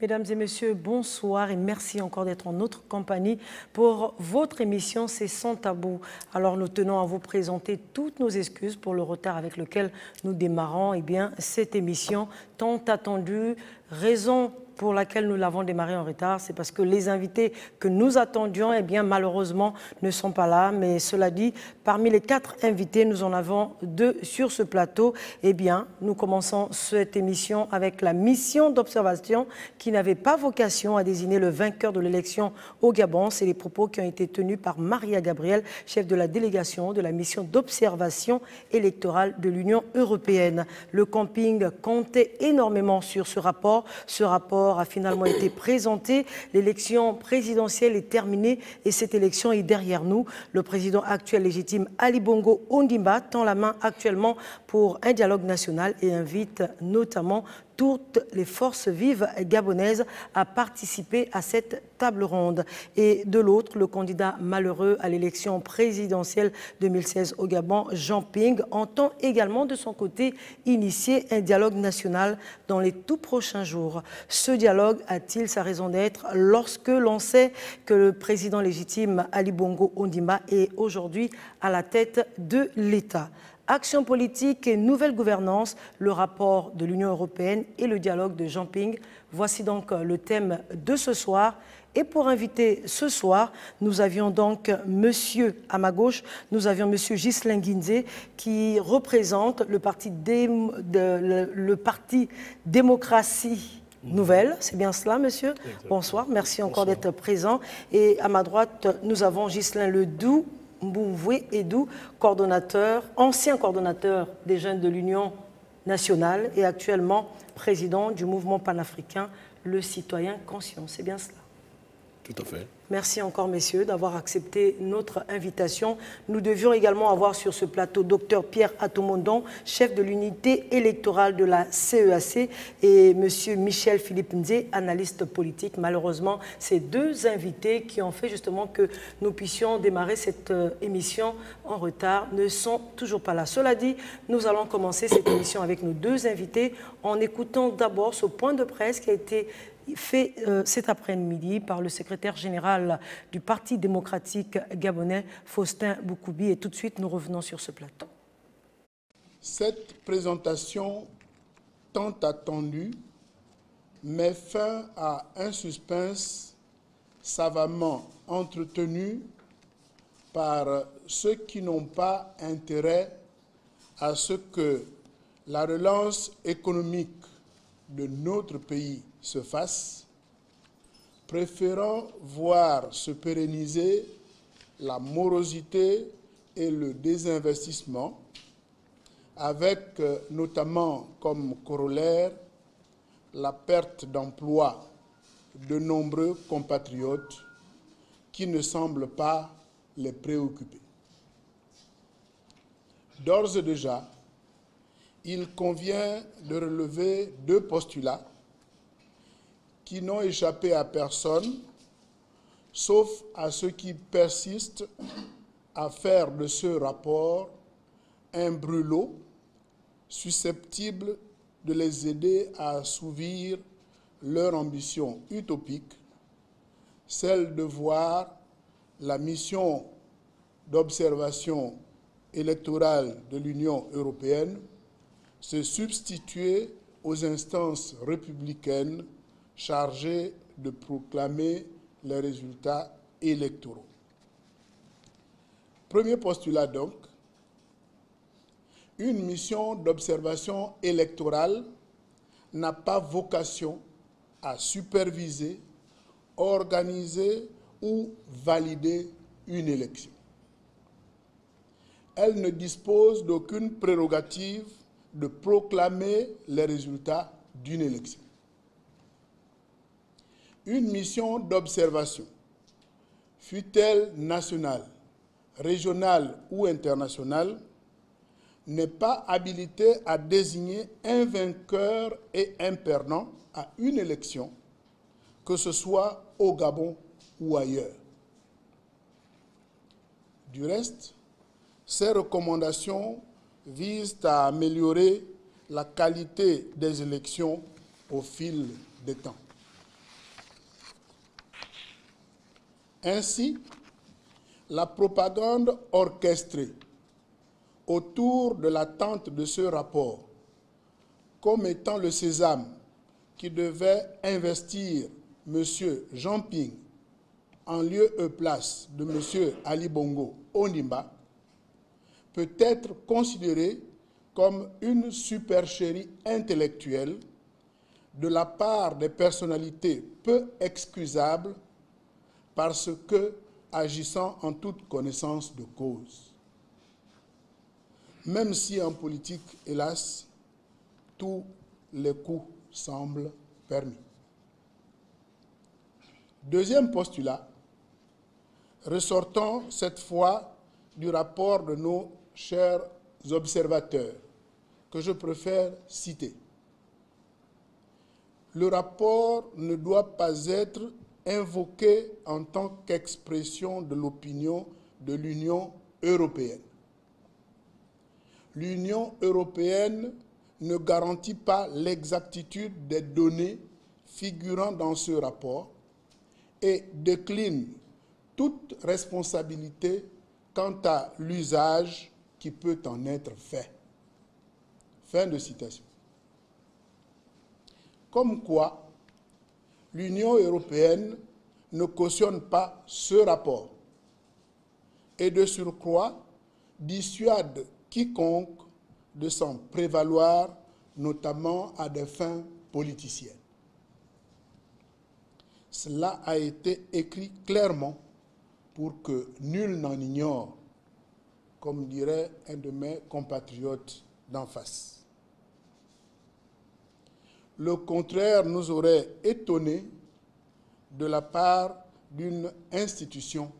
Mesdames et messieurs, bonsoir et merci encore d'être en notre compagnie pour votre émission C'est sans tabou. Alors nous tenons à vous présenter toutes nos excuses pour le retard avec lequel nous démarrons cette émission tant attendue. Raison pour laquelle nous l'avons démarré en retard, c'est parce que les invités que nous attendions, malheureusement, ne sont pas là. Mais cela dit, parmi les 4 invités, nous en avons 2 sur ce plateau. Nous commençons cette émission avec la mission d'observation qui n'avait pas vocation à désigner le vainqueur de l'élection au Gabon. C'est les propos qui ont été tenus par Maria Gabriel, chef de la délégation de la mission d'observation électorale de l'Union européenne. Le camping comptait énormément sur ce rapport. Ce rapport a finalement été présenté. L'élection présidentielle est terminée et cette élection est derrière nous. Le président actuel légitime Ali Bongo Ondimba tend la main actuellement pour un dialogue national et invite notamment toutes les forces vives gabonaises à participer à cette table ronde. Et de l'autre, le candidat malheureux à l'élection présidentielle 2016 au Gabon, Jean Ping, entend également de son côté initier un dialogue national dans les tout prochains jours. Ce dialogue a-t-il sa raison d'être lorsque l'on sait que le président légitime Ali Bongo Ondimba est aujourd'hui à la tête de l'État? Action politique et nouvelle gouvernance, le rapport de l'Union européenne et le dialogue de Jean Ping. Voici donc le thème de ce soir. Et pour inviter ce soir, nous avions donc monsieur, à ma gauche, nous avions monsieur Ghislain Guinzé qui représente le parti Démocratie Nouvelle. C'est bien cela, monsieur? Exactement. Bonsoir, merci encore d'être présent. Et à ma droite, nous avons Ghislain Ledoux Mboumvoué Edou, ancien coordonnateur des jeunes de l'Union nationale et actuellement président du mouvement panafricain Le Citoyen Conscient. C'est bien cela? Tout à fait. Merci encore, messieurs, d'avoir accepté notre invitation. Nous devions également avoir sur ce plateau Dr Pierre Atomondon, chef de l'unité électorale de la CEAC, et monsieur Michel Philippe Nzé, analyste politique. Malheureusement, ces 2 invités qui ont fait justement que nous puissions démarrer cette émission en retard ne sont toujours pas là. Cela dit, nous allons commencer cette émission avec nos 2 invités en écoutant d'abord ce point de presse qui a été fait cet après-midi par le secrétaire général du Parti démocratique gabonais, Faustin Boukoubi. Et tout de suite, nous revenons sur ce plateau. Cette présentation tant attendue met fin à un suspense savamment entretenu par ceux qui n'ont pas intérêt à ce que la relance économique de notre pays se fasse, préférant voir se pérenniser la morosité et le désinvestissement, avec notamment comme corollaire la perte d'emploi de nombreux compatriotes qui ne semblent pas les préoccuper. D'ores et déjà, il convient de relever 2 postulats qui n'ont échappé à personne, sauf à ceux qui persistent à faire de ce rapport un brûlot susceptible de les aider à assouvir leur ambition utopique, celle de voir la mission d'observation électorale de l'Union européenne se substituer aux instances républicaines chargées de proclamer les résultats électoraux. Premier postulat donc, une mission d'observation électorale n'a pas vocation à superviser, organiser ou valider une élection. Elle ne dispose d'aucune prérogative de proclamer les résultats d'une élection. Une mission d'observation, fût-elle nationale, régionale ou internationale, n'est pas habilitée à désigner un vainqueur et un perdant à une élection, que ce soit au Gabon ou ailleurs. Du reste, ces recommandations visent à améliorer la qualité des élections au fil des temps. Ainsi, la propagande orchestrée autour de l'attente de ce rapport, comme étant le sésame qui devait investir M. Jean Ping en lieu et place de M. Ali Bongo Ondimba, peut être considérée comme une supercherie intellectuelle de la part des personnalités peu excusables parce que agissant en toute connaissance de cause. Même si en politique, hélas, tous les coups semblent permis. Deuxième postulat, ressortons cette fois du rapport de nos chers observateurs, que je préfère citer. Le rapport ne doit pas être invoqué en tant qu'expression de l'opinion de l'Union européenne. L'Union européenne ne garantit pas l'exactitude des données figurant dans ce rapport et décline toute responsabilité quant à l'usage qui peut en être fait. Fin de citation. Comme quoi, l'Union européenne ne cautionne pas ce rapport et de surcroît dissuade quiconque de s'en prévaloir, notamment à des fins politiciennes. Cela a été écrit clairement pour que nul n'en ignore, comme dirait un de mes compatriotes d'en face. Le contraire nous aurait étonnés de la part d'une institution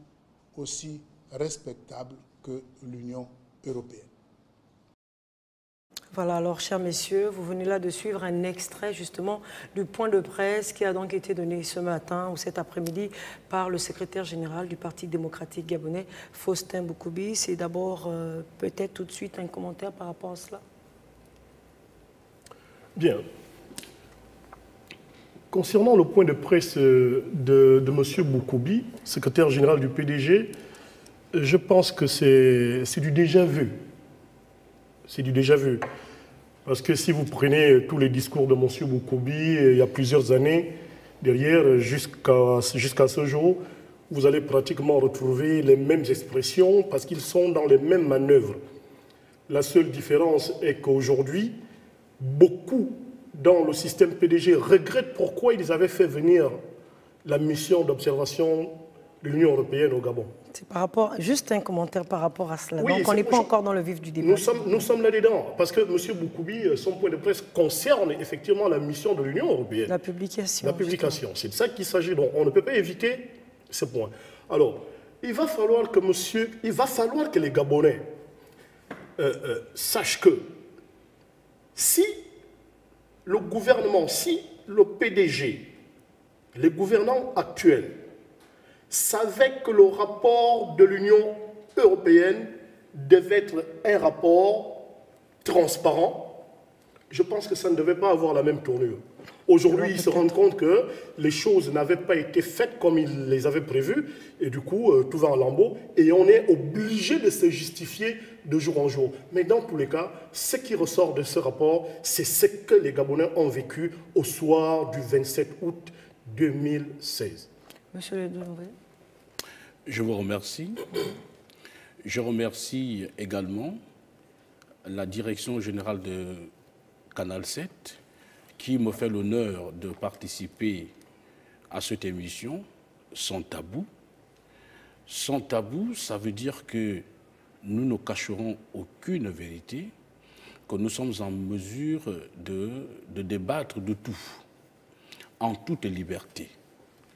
aussi respectable que l'Union européenne. Voilà, alors, chers messieurs, vous venez là de suivre un extrait, justement, du point de presse qui a donc été donné ce matin ou cet après-midi par le secrétaire général du Parti démocratique gabonais, Faustin Boukoubi. C'est d'abord, peut-être tout de suite, un commentaire par rapport à cela. Bien. Concernant le point de presse de M. Boukoubi, secrétaire général du PDG, je pense que c'est du déjà-vu. C'est du déjà-vu. Parce que si vous prenez tous les discours de M. Boukoubi, il y a plusieurs années, derrière, jusqu'à ce jour, vous allez pratiquement retrouver les mêmes expressions parce qu'ils sont dans les mêmes manœuvres. La seule différence est qu'aujourd'hui, beaucoup dans le système PDG regrettent pourquoi ils avaient fait venir la mission d'observation de l'Union européenne au Gabon. C'est par rapport, juste un commentaire par rapport à cela. Oui, donc on n'est pas encore dans le vif du débat. Nous sommes là-dedans, parce que M. Boukoubi, son point de presse concerne effectivement la mission de l'Union européenne. La publication. La publication, c'est de ça qu'il s'agit. Donc on ne peut pas éviter ce point. Alors, il va falloir que les Gabonais sachent que si le gouvernement, si le PDG, les gouvernants actuels, savaient que le rapport de l'Union européenne devait être un rapport transparent, je pense que ça ne devait pas avoir la même tournure. Aujourd'hui, ils se rendent compte que les choses n'avaient pas été faites comme ils les avaient prévues, et du coup, tout va en lambeaux, et on est obligé de se justifier de jour en jour. Mais dans tous les cas, ce qui ressort de ce rapport, c'est ce que les Gabonais ont vécu au soir du 27 août 2016. Monsieur Le Doumbé. Je vous remercie. Je remercie également la direction générale de Canal 7 qui me fait l'honneur de participer à cette émission sans tabou. Sans tabou, ça veut dire que nous ne cacherons aucune vérité, que nous sommes en mesure de débattre de tout, en toute liberté.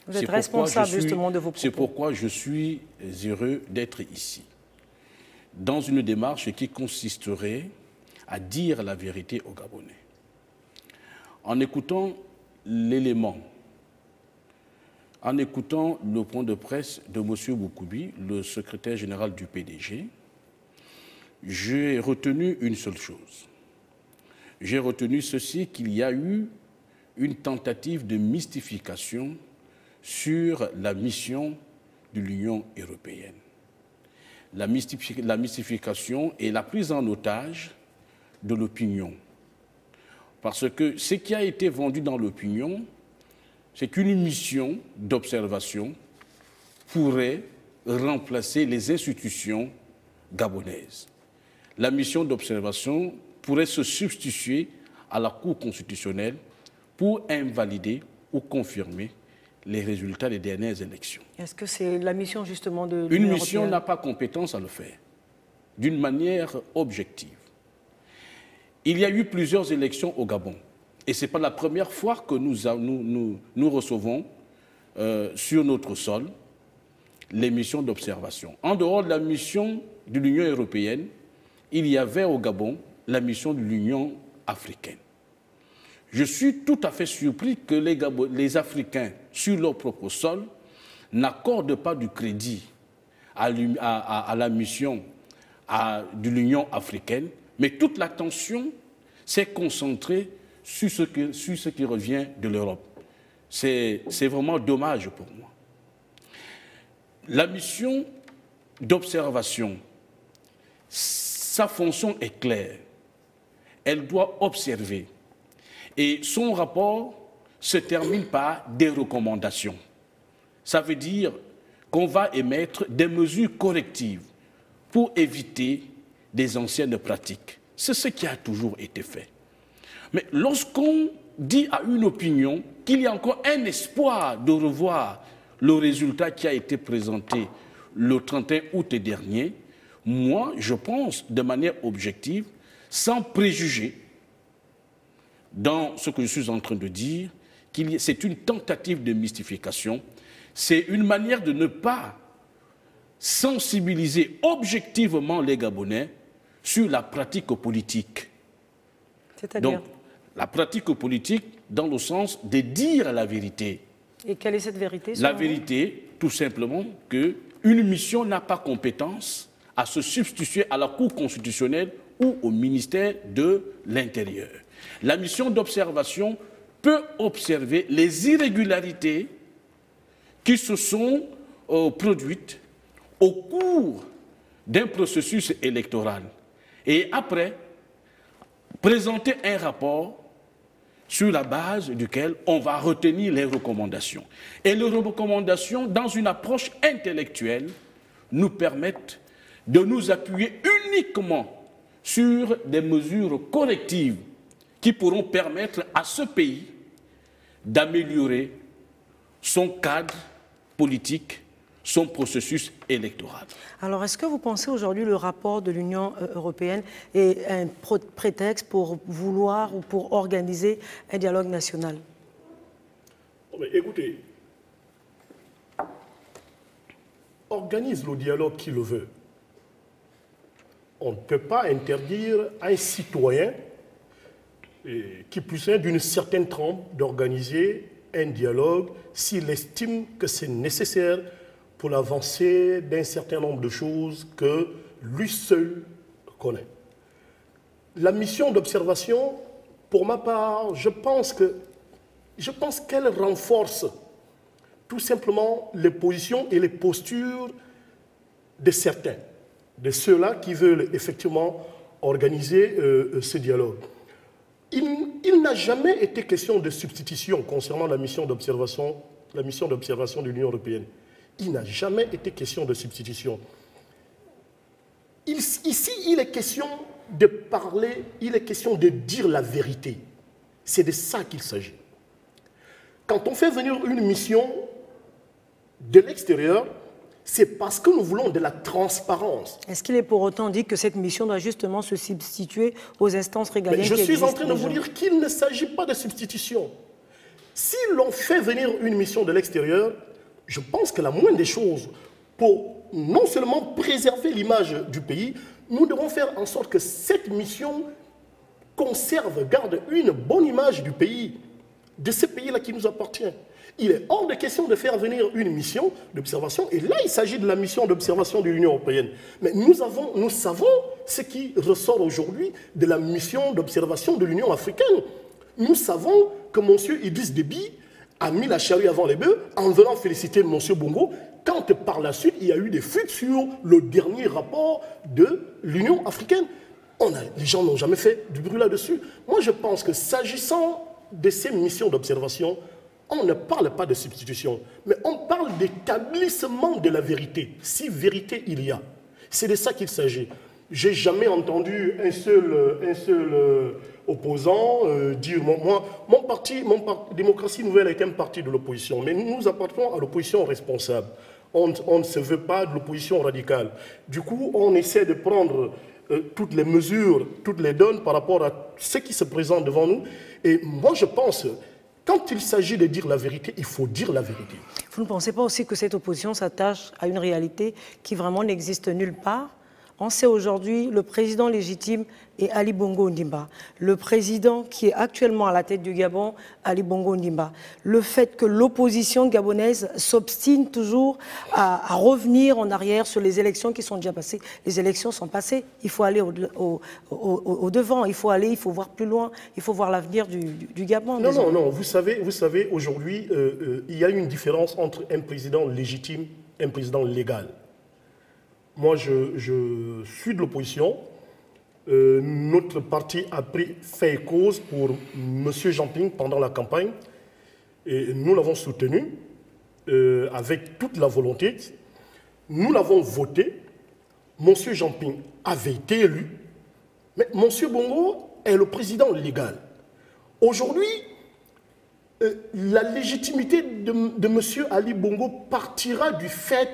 Vous êtes responsable justement de vos propos. C'est pourquoi je suis heureux d'être ici, dans une démarche qui consisterait à dire la vérité aux Gabonais. En écoutant l'élément, en écoutant le point de presse de M. Boukoubi, le secrétaire général du PDG, j'ai retenu une seule chose. J'ai retenu ceci, qu'il y a eu une tentative de mystification sur la mission de l'Union européenne. La mystification et la prise en otage de l'opinion. Parce que ce qui a été vendu dans l'opinion, c'est qu'une mission d'observation pourrait remplacer les institutions gabonaises. La mission d'observation pourrait se substituer à la Cour constitutionnelle pour invalider ou confirmer les résultats des dernières élections. Est-ce que c'est la mission justement de l'Union européenne? Une mission n'a pas compétence à le faire, d'une manière objective. Il y a eu plusieurs élections au Gabon. Et ce n'est pas la première fois que nous recevons sur notre sol les missions d'observation. En dehors de la mission de l'Union européenne, il y avait au Gabon la mission de l'Union africaine. Je suis tout à fait surpris que les Africains, sur leur propre sol, n'accordent pas du crédit à la mission de l'Union africaine, mais toute l'attention s'est concentrée sur ce qui revient de l'Europe. C'est vraiment dommage pour moi. La mission d'observation, sa fonction est claire. Elle doit observer. Et son rapport se termine par des recommandations. Ça veut dire qu'on va émettre des mesures correctives pour éviter des anciennes pratiques. C'est ce qui a toujours été fait. Mais lorsqu'on dit à une opinion qu'il y a encore un espoir de revoir le résultat qui a été présenté le 31 août dernier, moi, je pense de manière objective, sans préjuger, dans ce que je suis en train de dire, c'est une tentative de mystification, c'est une manière de ne pas sensibiliser objectivement les Gabonais sur la pratique politique. C'est-à-dire ? Donc, la pratique politique dans le sens de dire la vérité. Et quelle est cette vérité? La vérité, tout simplement, qu'une mission n'a pas compétence à se substituer à la Cour constitutionnelle ou au ministère de l'Intérieur. La mission d'observation peut observer les irrégularités qui se sont produites au cours d'un processus électoral et après présenter un rapport sur la base duquel on va retenir les recommandations. Et les recommandations, dans une approche intellectuelle, nous permettent de nous appuyer uniquement sur des mesures correctives qui pourront permettre à ce pays d'améliorer son cadre politique, son processus électoral. Alors, est-ce que vous pensez aujourd'hui le rapport de l'Union européenne est un prétexte pour vouloir ou pour organiser un dialogue national? Mais écoutez, organise le dialogue qui le veut. On ne peut pas interdire à un citoyen qui plus est d'une certaine trempe d'organiser un dialogue s'il estime que c'est nécessaire pour l'avancée d'un certain nombre de choses que lui seul connaît. La mission d'observation, pour ma part, je pense qu'elle renforce tout simplement les positions et les postures de certains, de ceux-là qui veulent effectivement organiser ce dialogue. Il n'a jamais été question de substitution concernant la mission d'observation de l'Union européenne. Il n'a jamais été question de substitution. Ici, il est question de parler, il est question de dire la vérité. C'est de ça qu'il s'agit. Quand on fait venir une mission de l'extérieur, c'est parce que nous voulons de la transparence. Est-ce qu'il est pour autant dit que cette mission doit justement se substituer aux instances régaliennes qui existent? Je suis en train de vous dire qu'il ne s'agit pas de substitution. Si l'on fait venir une mission de l'extérieur, je pense que la moindre des choses, pour non seulement préserver l'image du pays, nous devons faire en sorte que cette mission garde une bonne image du pays, de ce pays-là qui nous appartient. Il est hors de question de faire venir une mission d'observation, et là il s'agit de la mission d'observation de l'Union européenne. Mais nous savons ce qui ressort aujourd'hui de la mission d'observation de l'Union africaine. Nous savons que M. Idriss Déby a mis la charrue avant les bœufs en venant féliciter M. Bongo quand par la suite, il y a eu des fuites sur le dernier rapport de l'Union africaine. Les gens n'ont jamais fait du bruit là-dessus. Moi, je pense que s'agissant de ces missions d'observation, on ne parle pas de substitution, mais on parle d'établissement de la vérité, si vérité il y a. C'est de ça qu'il s'agit. Je n'ai jamais entendu un seul opposant dire mon parti, Démocratie Nouvelle est un parti de l'opposition, mais nous appartenons à l'opposition responsable. On ne se veut pas de l'opposition radicale. Du coup, on essaie de prendre toutes les mesures, toutes les donnes par rapport à ce qui se présente devant nous. Et moi, je pense, quand il s'agit de dire la vérité, il faut dire la vérité. Vous ne pensez pas aussi que cette opposition s'attache à une réalité qui vraiment n'existe nulle part? On sait aujourd'hui, le président légitime est Ali Bongo Ondimba. Le président qui est actuellement à la tête du Gabon, Ali Bongo Ondimba. Le fait que l'opposition gabonaise s'obstine toujours à revenir en arrière sur les élections qui sont déjà passées. Les élections sont passées, il faut aller au devant, il faut voir plus loin, il faut voir l'avenir du Gabon. Non, vous savez aujourd'hui, il y a une différence entre un président légitime et un président légal. Moi, je suis de l'opposition. Notre parti a pris fait et cause pour M. Jean-Ping pendant la campagne. Et nous l'avons soutenu avec toute la volonté. Nous l'avons voté. M. Jean-Ping avait été élu. Mais M. Bongo est le président légal. Aujourd'hui, la légitimité de M. Ali Bongo partira du fait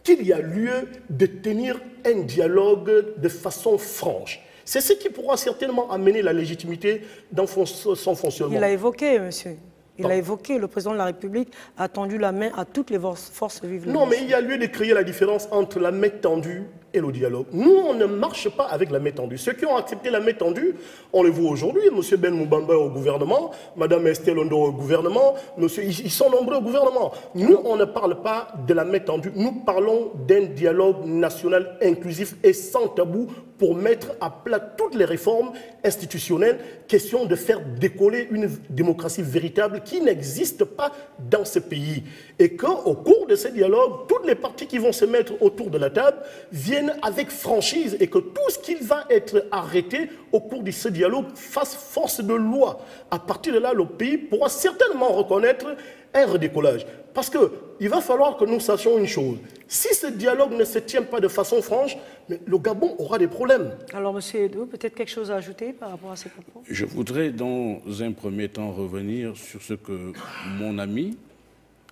qu'il y a lieu de tenir un dialogue de façon franche. C'est ce qui pourra certainement amener la légitimité dans son fonctionnement. Il l'a évoqué, monsieur. Il l'a évoqué, le président de la République a tendu la main à toutes les forces vives. Non, mais il y a lieu de créer la différence entre la main tendue et le dialogue. Nous, on ne marche pas avec la main tendue. Ceux qui ont accepté la main tendue, on les voit aujourd'hui. M. Ben Moubamba au gouvernement, Mme Estelle Ondo au gouvernement, ils sont nombreux au gouvernement. Nous, on ne parle pas de la main tendue. Nous parlons d'un dialogue national inclusif et sans tabou pour mettre à plat toutes les réformes institutionnelles, question de faire décoller une démocratie véritable qui n'existe pas dans ce pays. Et qu'au cours de ce dialogue, toutes les parties qui vont se mettre autour de la table viennent avec franchise et que tout ce qui va être arrêté au cours de ce dialogue fasse force de loi. À partir de là, le pays pourra certainement reconnaître un redécollage. Parce qu'il va falloir que nous sachions une chose. Si ce dialogue ne se tient pas de façon franche, mais le Gabon aura des problèmes. Alors, M. Edo, peut-être quelque chose à ajouter par rapport à ces propos? Je voudrais dans un premier temps revenir sur ce que mon ami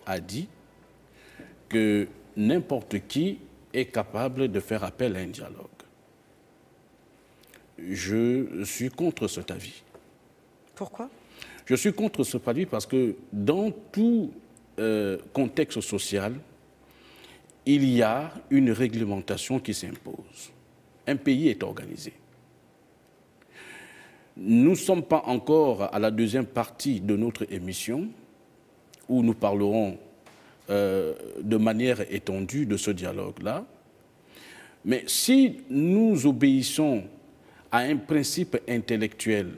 a dit, que n'importe qui est capable de faire appel à un dialogue. Je suis contre cet avis. Pourquoi? Je suis contre cet avis parce que dans tout contexte social, il y a une réglementation qui s'impose. Un pays est organisé. Nous ne sommes pas encore à la deuxième partie de notre émission où nous parlerons de manière étendue de ce dialogue-là. Mais si nous obéissons à un principe intellectuel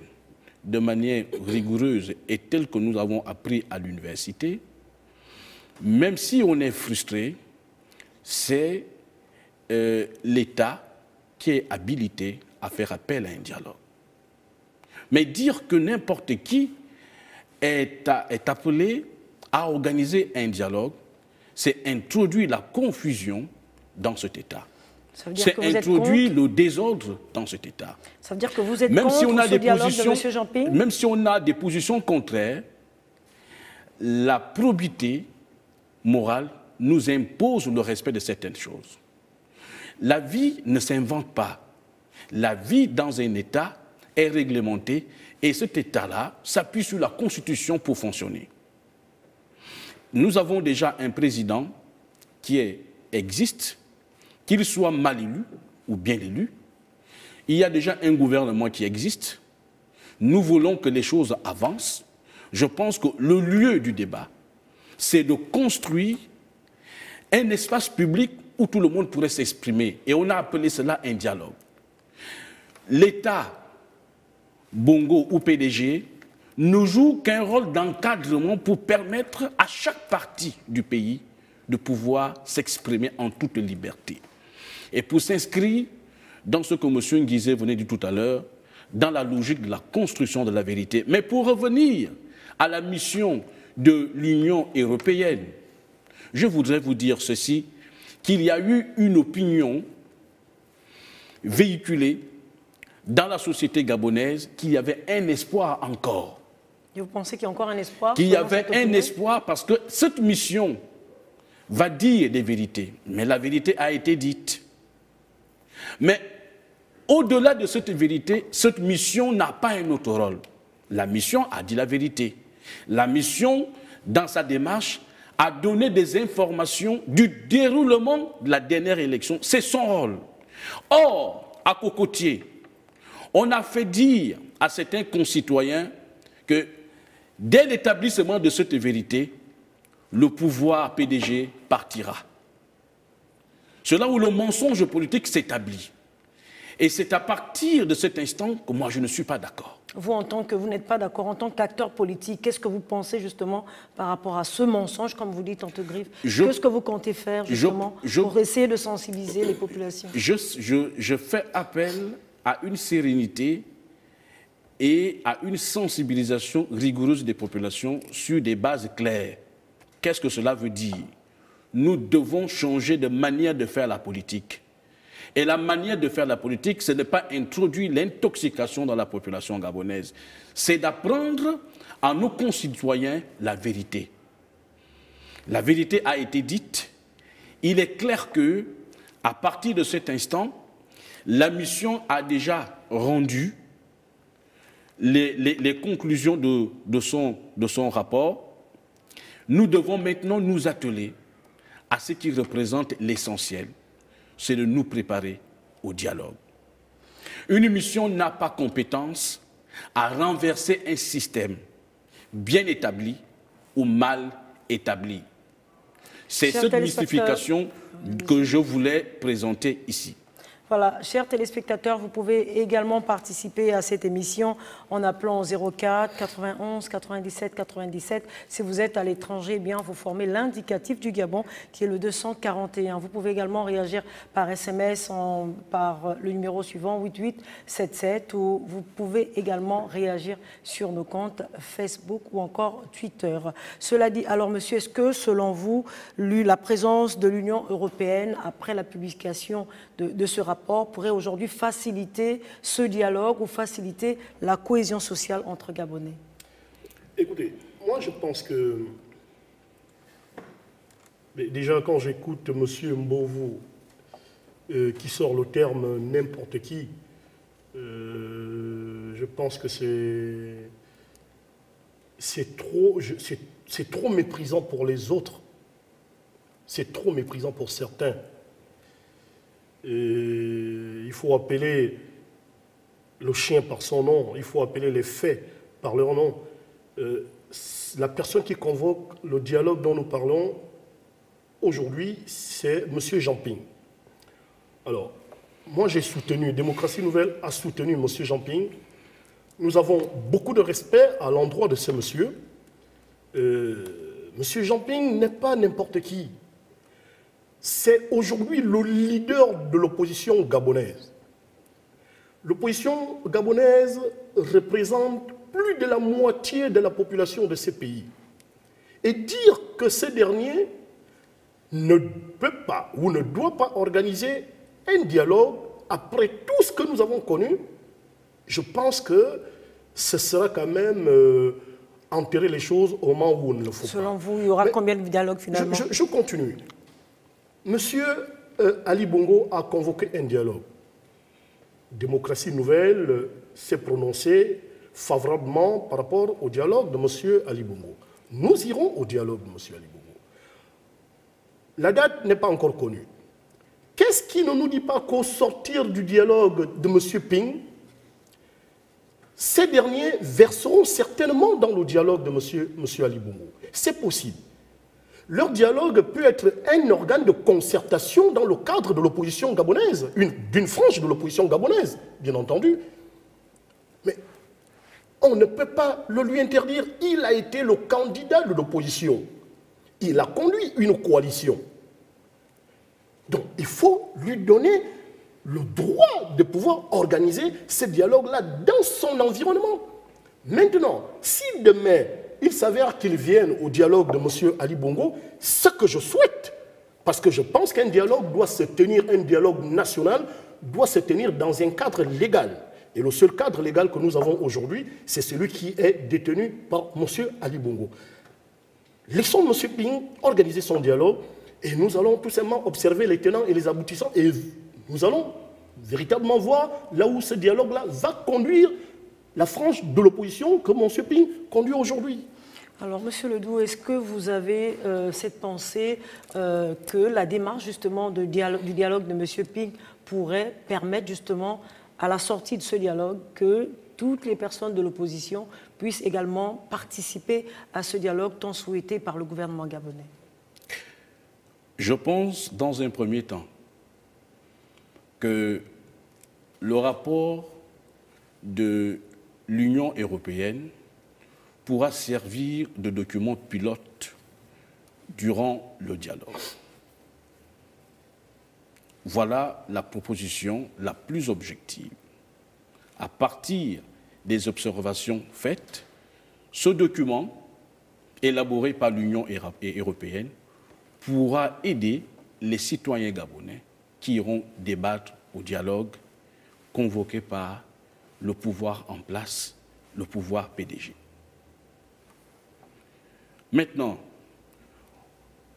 de manière rigoureuse et tel que nous avons appris à l'université, même si on est frustré, c'est l'État qui est habilité à faire appel à un dialogue. Mais dire que n'importe qui est appelé à organiser un dialogue, c'est introduire la confusion dans cet État. C'est introduire le désordre dans cet État. Ça veut dire que vous êtes contre ce dialogue de M. Jean-Ping? Même si on a des positions contraires, la probité morale nous impose le respect de certaines choses. La vie ne s'invente pas. La vie dans un État est réglementée et cet État-là s'appuie sur la Constitution pour fonctionner. Nous avons déjà un président qui existe, qu'il soit mal élu ou bien élu. Il y a déjà un gouvernement qui existe. Nous voulons que les choses avancent. Je pense que le lieu du débat, c'est de construire un espace public où tout le monde pourrait s'exprimer. Et on a appelé cela un dialogue. L'État, Bongo ou PDG, ne joue qu'un rôle d'encadrement pour permettre à chaque partie du pays de pouvoir s'exprimer en toute liberté. Et pour s'inscrire dans ce que M. Nguizé venait de dire tout à l'heure, dans la logique de la construction de la vérité. Mais pour revenir à la mission de l'Union européenne, je voudrais vous dire ceci, qu'il y a eu une opinion véhiculée dans la société gabonaise qu'il y avait un espoir encore. Et vous pensez qu'il y a encore un espoir? Qu'il y avait un espoir parce que cette mission va dire des vérités, mais la vérité a été dite. Mais au-delà de cette vérité, cette mission n'a pas un autre rôle. La mission a dit la vérité. La mission, dans sa démarche, a donné des informations du déroulement de la dernière élection. C'est son rôle. Or, à Cocotier, on a fait dire à certains concitoyens que dès l'établissement de cette vérité, le pouvoir PDG partira. C'est là où le mensonge politique s'établit. Et c'est à partir de cet instant que moi je ne suis pas d'accord. Vous, en tant que vous n'êtes pas d'accord, en tant qu'acteur politique, qu'est-ce que vous pensez justement par rapport à ce mensonge, comme vous dites, Tante Griffe? Qu'est-ce que vous comptez faire justement pour essayer de sensibiliser les populations? Je fais appel à une sérénité et à une sensibilisation rigoureuse des populations sur des bases claires. Qu'est-ce que cela veut dire? Nous devons changer de manière de faire la politique. Et la manière de faire la politique, ce n'est pas introduire l'intoxication dans la population gabonaise. C'est d'apprendre à nos concitoyens la vérité. La vérité a été dite. Il est clair que, à partir de cet instant, la mission a déjà rendu les conclusions de son rapport. Nous devons maintenant nous atteler à ce qui représente l'essentiel. C'est de nous préparer au dialogue. Une mission n'a pas compétence à renverser un système bien établi ou mal établi. C'est cette mystification que je voulais présenter ici. Voilà, chers téléspectateurs, vous pouvez également participer à cette émission en appelant au 04 91 97 97. Si vous êtes à l'étranger, eh bien vous formez l'indicatif du Gabon qui est le 241. Vous pouvez également réagir par SMS par le numéro suivant 8877 ou vous pouvez également réagir sur nos comptes Facebook ou encore Twitter. Cela dit, alors monsieur, est-ce que selon vous, la présence de l'Union européenne après la publication de ce rapport pourrait aujourd'hui faciliter ce dialogue ou faciliter la cohésion sociale entre Gabonais? Écoutez, moi je pense que, déjà quand j'écoute M. Mbovu qui sort le terme « n'importe qui », je pense que c'est trop méprisant pour les autres, c'est trop méprisant pour certains. Il faut appeler le chien par son nom, il faut appeler les faits par leur nom. La personne qui convoque le dialogue dont nous parlons aujourd'hui, c'est M. Jamping. Alors, moi j'ai soutenu, Démocratie Nouvelle a soutenu M. Jamping. Nous avons beaucoup de respect à l'endroit de ce monsieur. M. Jamping n'est pas n'importe qui. C'est aujourd'hui le leader de l'opposition gabonaise. L'opposition gabonaise représente plus de la moitié de la population de ce pays. Et dire que ce dernier ne peut pas ou ne doit pas organiser un dialogue après tout ce que nous avons connu, je pense que ce sera quand même enterrer les choses au moment où il ne le faut pas. Selon vous, il y aura combien de dialogues finalement? Je continue. Monsieur Ali Bongo a convoqué un dialogue. Démocratie Nouvelle s'est prononcée favorablement par rapport au dialogue de monsieur Ali Bongo. Nous irons au dialogue de monsieur Ali Bongo. La date n'est pas encore connue. Qu'est-ce qui ne nous dit pas qu'au sortir du dialogue de monsieur Ping, ces derniers verseront certainement dans le dialogue de monsieur Ali Bongo? C'est possible. Leur dialogue peut être un organe de concertation dans le cadre de l'opposition gabonaise, d'une frange de l'opposition gabonaise, bien entendu. Mais on ne peut pas le lui interdire. Il a été le candidat de l'opposition. il a conduit une coalition. Donc, il faut lui donner le droit de pouvoir organiser ce dialogue-là dans son environnement. Maintenant, si demain, il s'avère qu'il vienne au dialogue de M. Ali Bongo, ce que je souhaite, parce que je pense qu'un dialogue doit se tenir, un dialogue national doit se tenir dans un cadre légal. Et le seul cadre légal que nous avons aujourd'hui, c'est celui qui est détenu par M. Ali Bongo. Laissons M. Ping organiser son dialogue et nous allons tout simplement observer les tenants et les aboutissants et nous allons véritablement voir là où ce dialogue-là va conduire la frange de l'opposition que M. Ping conduit aujourd'hui. Alors, M. Ledoux, est-ce que vous avez cette pensée que la démarche justement du dialogue de M. Ping pourrait permettre justement à la sortie de ce dialogue que toutes les personnes de l'opposition puissent également participer à ce dialogue tant souhaité par le gouvernement gabonais? Je pense, dans un premier temps, que le rapport de l'Union européenne pourra servir de document pilote durant le dialogue. Voilà la proposition la plus objective. À partir des observations faites, ce document, élaboré par l'Union européenne, pourra aider les citoyens gabonais qui iront débattre au dialogue convoqué par le pouvoir en place, le pouvoir PDG. Maintenant,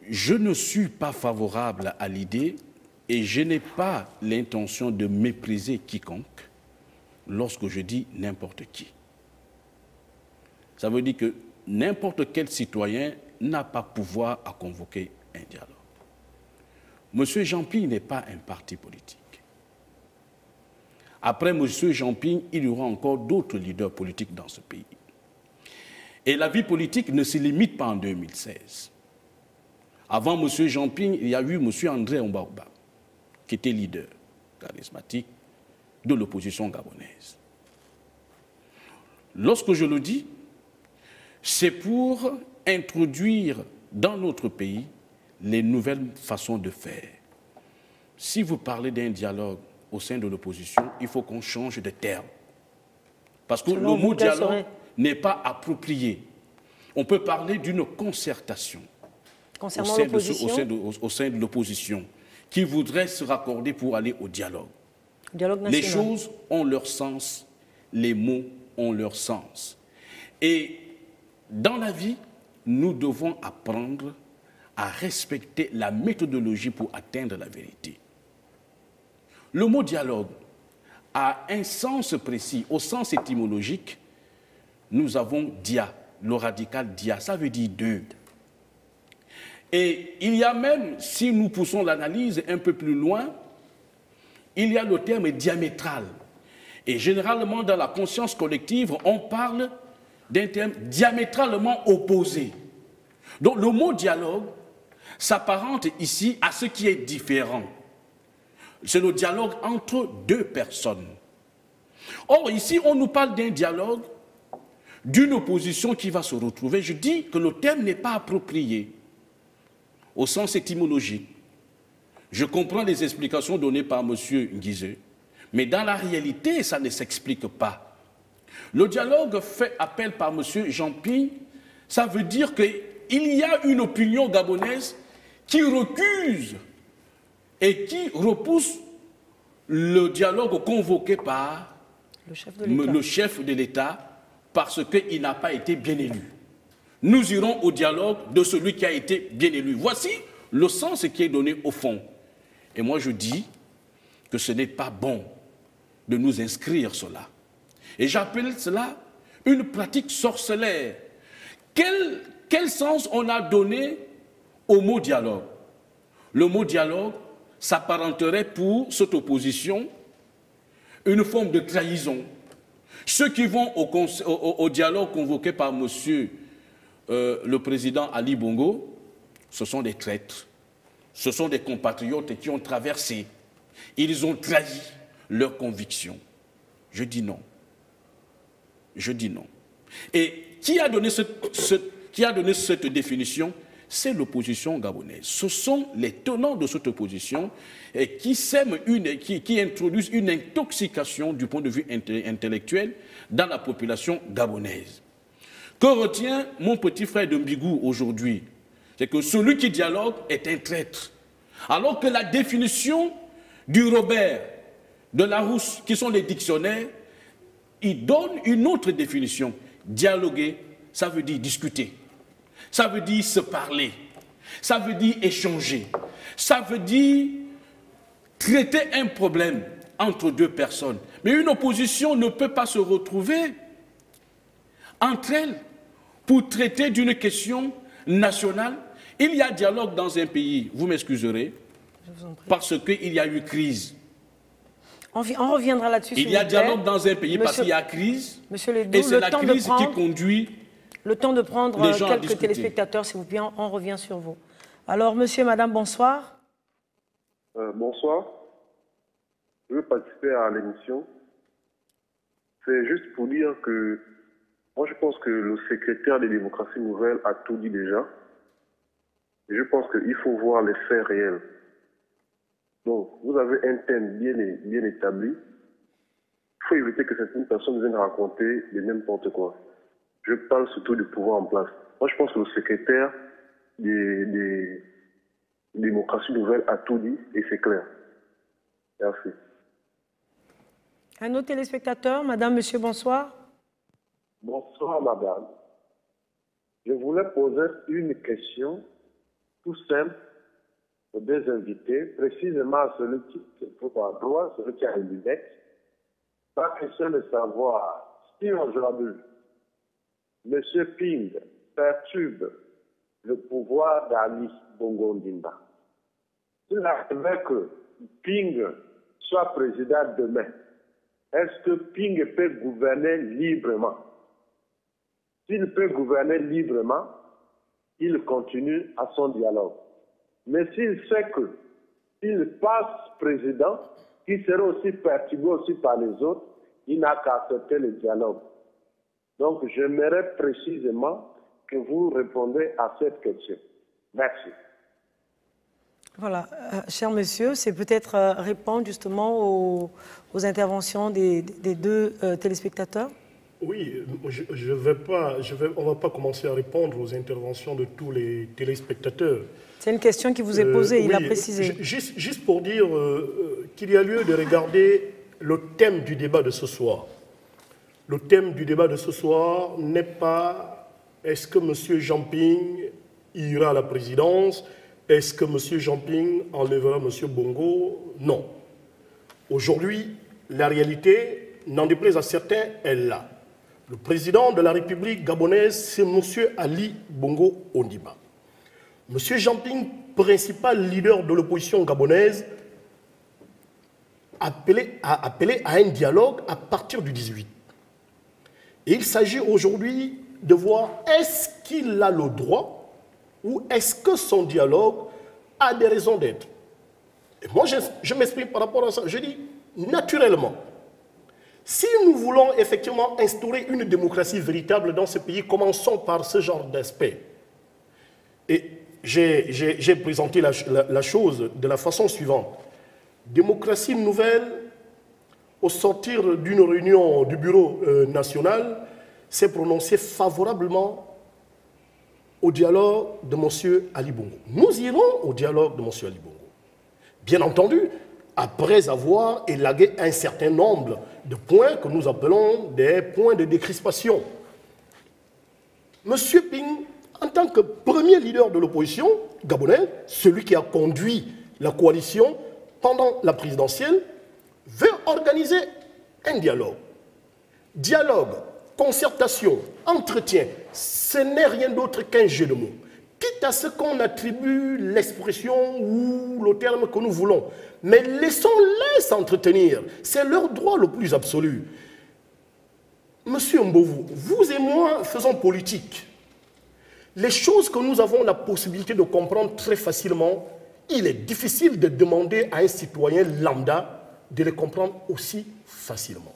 je ne suis pas favorable à l'idée et je n'ai pas l'intention de mépriser quiconque lorsque je dis n'importe qui. Ça veut dire que n'importe quel citoyen n'a pas pouvoir à convoquer un dialogue. Monsieur Jean-Ping n'est pas un parti politique. Après Monsieur Jean-Ping, il y aura encore d'autres leaders politiques dans ce pays. Et la vie politique ne se limite pas en 2016. Avant M. Jean-Ping, il y a eu M. André Ombaouba, qui était leader charismatique de l'opposition gabonaise. Lorsque je le dis, c'est pour introduire dans notre pays les nouvelles façons de faire. Si vous parlez d'un dialogue au sein de l'opposition, il faut qu'on change de terme. Parce que le mot dialogue n'est pas approprié. On peut parler d'une concertation au sein de l'opposition qui voudrait se raccorder pour aller au dialogue. Les choses ont leur sens, les mots ont leur sens. Et dans la vie, nous devons apprendre à respecter la méthodologie pour atteindre la vérité. Le mot dialogue a un sens précis. Au sens étymologique, nous avons dia, le radical dia, ça veut dire deux. Et il y a même, si nous poussons l'analyse un peu plus loin, il y a le terme diamétral. Et généralement, dans la conscience collective, on parle d'un terme diamétralement opposé. Donc le mot dialogue s'apparente ici à ce qui est différent. C'est le dialogue entre deux personnes. Or, ici, on nous parle d'un dialogue, d'une opposition qui va se retrouver. Je dis que le terme n'est pas approprié au sens étymologique. Je comprends les explications données par M. Nguizé, mais dans la réalité, ça ne s'explique pas. Le dialogue fait appel par M. Jean-Ping, ça veut dire qu'il y a une opinion gabonaise qui recuse et qui repousse le dialogue convoqué par le chef de l'État parce qu'il n'a pas été bien élu. Nous irons au dialogue de celui qui a été bien élu. Voici le sens qui est donné au fond. Et moi je dis que ce n'est pas bon de nous inscrire cela. Et j'appelle cela une pratique sorcellaire. Quel sens on a donné au mot dialogue? Le mot dialogue s'apparenterait pour cette opposition une forme de trahison. Ceux qui vont au dialogue convoqué par monsieur le président Ali Bongo, ce sont des traîtres. Ce sont des compatriotes qui ont traversé. Ils ont trahi leurs convictions. Je dis non. Je dis non. Et qui a donné cette définition? c'est l'opposition gabonaise. Ce sont les tenants de cette opposition qui sèment qui introduisent une intoxication du point de vue intellectuel dans la population gabonaise. Que retient mon petit frère de Mbigou aujourd'hui? C'est que celui qui dialogue est un traître. Alors que la définition du Robert, de Larousse, qui sont les dictionnaires, il donne une autre définition. Dialoguer, ça veut dire discuter. Ça veut dire se parler. Ça veut dire échanger. Ça veut dire traiter un problème entre deux personnes. Mais une opposition ne peut pas se retrouver entre elles pour traiter d'une question nationale. Il y a dialogue dans un pays, vous m'excuserez, parce qu'il y a eu crise. On reviendra là-dessus. Il y a dialogue dans un pays parce qu'il y a crise. Monsieur Ledoux, et c'est la crise qui conduit le temps de prendre quelques téléspectateurs, s'il vous plaît. On revient sur vous. Alors, monsieur et madame, bonsoir. Bonsoir. Je veux participer à l'émission. C'est juste pour dire que moi, je pense que le secrétaire des démocraties nouvelles a tout dit déjà. Et je pense qu'il faut voir les faits réels. Donc, vous avez un thème bien établi. Il faut éviter que certaines personnes viennent raconter de n'importe quoi. Je parle surtout du pouvoir en place. Moi, je pense que le secrétaire des démocraties nouvelles a tout dit et c'est clair. Merci. Un autre téléspectateur, madame, monsieur, bonsoir. Bonsoir, madame. Je voulais poser une question tout simple aux deux invités, précisément à celui qui se trouve à droite, celui qui a une lunette. Ma question est de savoir si aujourd'hui, M. Ping perturbe le pouvoir d'Ali Bongo Ondimba. S'il arrivait que Ping soit président demain, est-ce que Ping peut gouverner librement? S'il peut gouverner librement, il continue à son dialogue. Mais s'il sait qu'il passe président, qui sera aussi perturbé aussi par les autres, il n'a qu'à accepter le dialogue. Donc, j'aimerais précisément que vous répondez à cette question. Merci. Voilà, cher monsieur, c'est peut-être répondre justement aux interventions des deux téléspectateurs. Oui, on ne va pas commencer à répondre aux interventions de tous les téléspectateurs. C'est une question qui vous est posée, oui, il a précisé. Juste pour dire qu'il y a lieu de regarder le thème du débat de ce soir. Le thème du débat de ce soir n'est pas est-ce que M. Jean-Ping ira à la présidence, est-ce que M. Jean-Ping enlèvera M. Bongo? Non. Aujourd'hui, la réalité, n'en déplaise à certains, est là. Le président de la République gabonaise, c'est M. Ali Bongo Ondimba. M. Jean-Ping, principal leader de l'opposition gabonaise, a appelé à un dialogue à partir du 18. Et il s'agit aujourd'hui de voir est-ce qu'il a le droit ou est-ce que son dialogue a des raisons d'être. Et moi, je m'exprime par rapport à ça. Je dis, naturellement, si nous voulons effectivement instaurer une démocratie véritable dans ce pays, commençons par ce genre d'aspect. Et j'ai présenté la chose de la façon suivante. Démocratie nouvelle, au sortir d'une réunion du bureau national, s'est prononcé favorablement au dialogue de M. Ali Bongo. Nous irons au dialogue de M. Ali Bongo. Bien entendu, après avoir élagué un certain nombre de points que nous appelons des points de décrispation. M. Ping, en tant que premier leader de l'opposition gabonaise, celui qui a conduit la coalition pendant la présidentielle, veut organiser un dialogue. Dialogue, concertation, entretien, ce n'est rien d'autre qu'un jeu de mots. Quitte à ce qu'on attribue l'expression ou le terme que nous voulons. Mais laissons-les s'entretenir. C'est leur droit le plus absolu. Monsieur Mbovou, vous et moi faisons politique. Les choses que nous avons la possibilité de comprendre très facilement, il est difficile de demander à un citoyen lambda de les comprendre aussi facilement.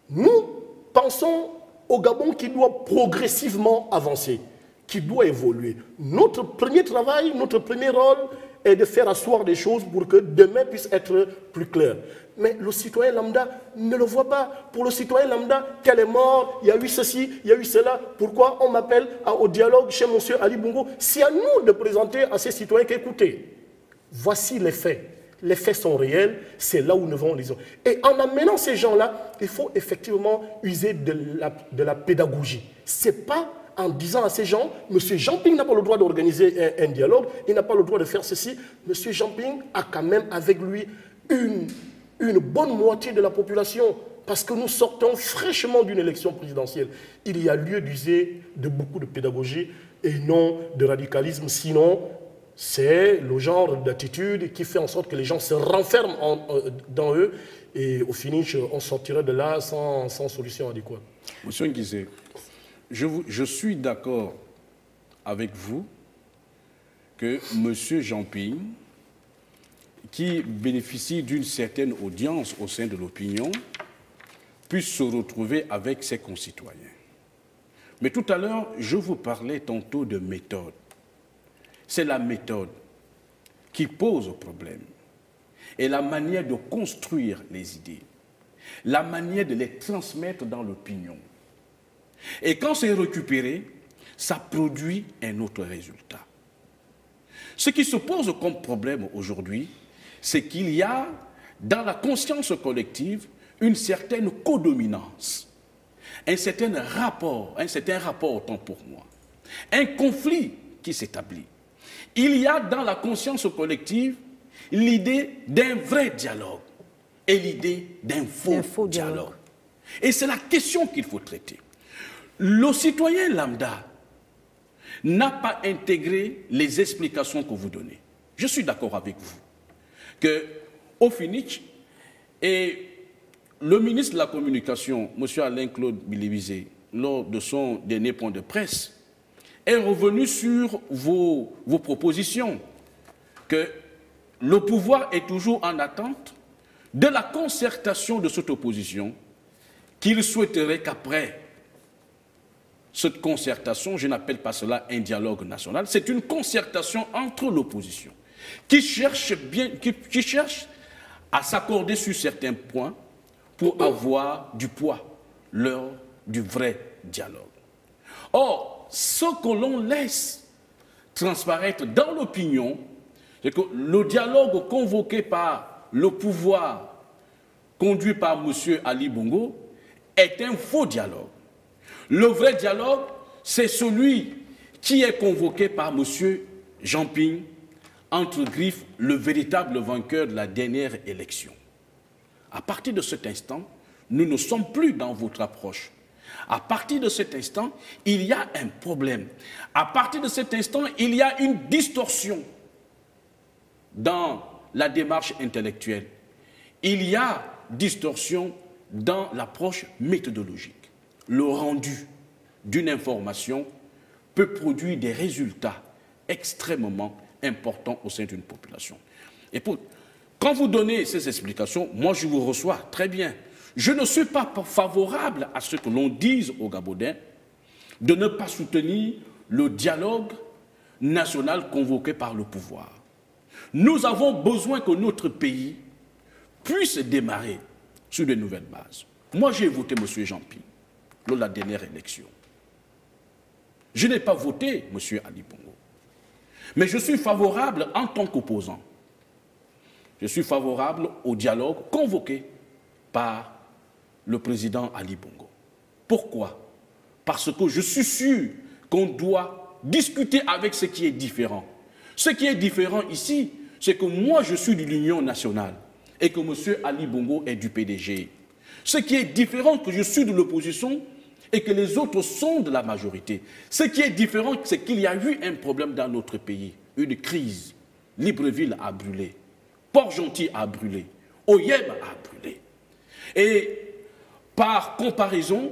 Nous pensons au Gabon qui doit progressivement avancer. qui doit évoluer. Notre premier travail, notre premier rôle est de faire asseoir des choses pour que demain puisse être plus clair. Mais le citoyen lambda ne le voit pas. Pour le citoyen lambda, tel est mort, il y a eu ceci, il y a eu cela. Pourquoi on m'appelle au dialogue chez M. Ali Bongo? C'est à nous de présenter à ces citoyens qu'écoutez, voici les faits. Les faits sont réels, c'est là où nous vont les autres. Et en amenant ces gens-là, il faut effectivement user de la pédagogie. Ce n'est pas en disant à ces gens, M. Jean-Ping n'a pas le droit d'organiser un dialogue, il n'a pas le droit de faire ceci. M. Jean-Ping a quand même avec lui une bonne moitié de la population, parce que nous sortons fraîchement d'une élection présidentielle. Il y a lieu d'user de beaucoup de pédagogie et non de radicalisme, sinon c'est le genre d'attitude qui fait en sorte que les gens se renferment dans eux et au finish, on sortira de là sans solution adéquate. Monsieur Nguizé, je suis d'accord avec vous que M. Jean-Ping, qui bénéficie d'une certaine audience au sein de l'opinion, puisse se retrouver avec ses concitoyens. Mais tout à l'heure, je vous parlais tantôt de méthode. C'est la méthode qui pose problème et la manière de construire les idées, la manière de les transmettre dans l'opinion. Et quand c'est récupéré, ça produit un autre résultat. Ce qui se pose comme problème aujourd'hui, c'est qu'il y a dans la conscience collective une certaine codominance, un certain rapport autant pour moi, un conflit qui s'établit. Il y a dans la conscience collective l'idée d'un vrai dialogue et l'idée d'un faux dialogue. Et c'est la question qu'il faut traiter. Le citoyen lambda n'a pas intégré les explications que vous donnez. Je suis d'accord avec vous qu'au finish, et le ministre de la Communication, M. Alain-Claude Bilibizé, lors de son dernier point de presse, est revenu sur vos propositions, que le pouvoir est toujours en attente de la concertation de cette opposition, qu'il souhaiterait qu'après cette concertation, je n'appelle pas cela un dialogue national, c'est une concertation entre l'opposition, qui cherche à s'accorder sur certains points pour avoir du poids lors du vrai dialogue. Or, ce que l'on laisse transparaître dans l'opinion, c'est que le dialogue convoqué par le pouvoir, conduit par M. Ali Bongo, est un faux dialogue. Le vrai dialogue, c'est celui qui est convoqué par M. Jean-Ping, entre griffes, le véritable vainqueur de la dernière élection. À partir de cet instant, nous ne sommes plus dans votre approche. À partir de cet instant, il y a un problème. À partir de cet instant, il y a une distorsion dans la démarche intellectuelle. Il y a distorsion dans l'approche méthodologique. Le rendu d'une information peut produire des résultats extrêmement importants au sein d'une population. Et quand vous donnez ces explications, moi je vous reçois très bien. Je ne suis pas favorable à ce que l'on dise aux Gabonais de ne pas soutenir le dialogue national convoqué par le pouvoir. Nous avons besoin que notre pays puisse démarrer sur de nouvelles bases. Moi, j'ai voté M. Jean-Ping lors de la dernière élection. Je n'ai pas voté M. Ali Bongo. Mais je suis favorable en tant qu'opposant. Je suis favorable au dialogue convoqué par le président Ali Bongo. Pourquoi? Parce que je suis sûr qu'on doit discuter avec ce qui est différent. Ce qui est différent ici, c'est que moi je suis de l'Union nationale et que M. Ali Bongo est du PDG. Ce qui est différent, que je suis de l'opposition et que les autres sont de la majorité. Ce qui est différent, c'est qu'il y a eu un problème dans notre pays, une crise. Libreville a brûlé, Port-Gentil a brûlé, Oyem a brûlé. Et par comparaison,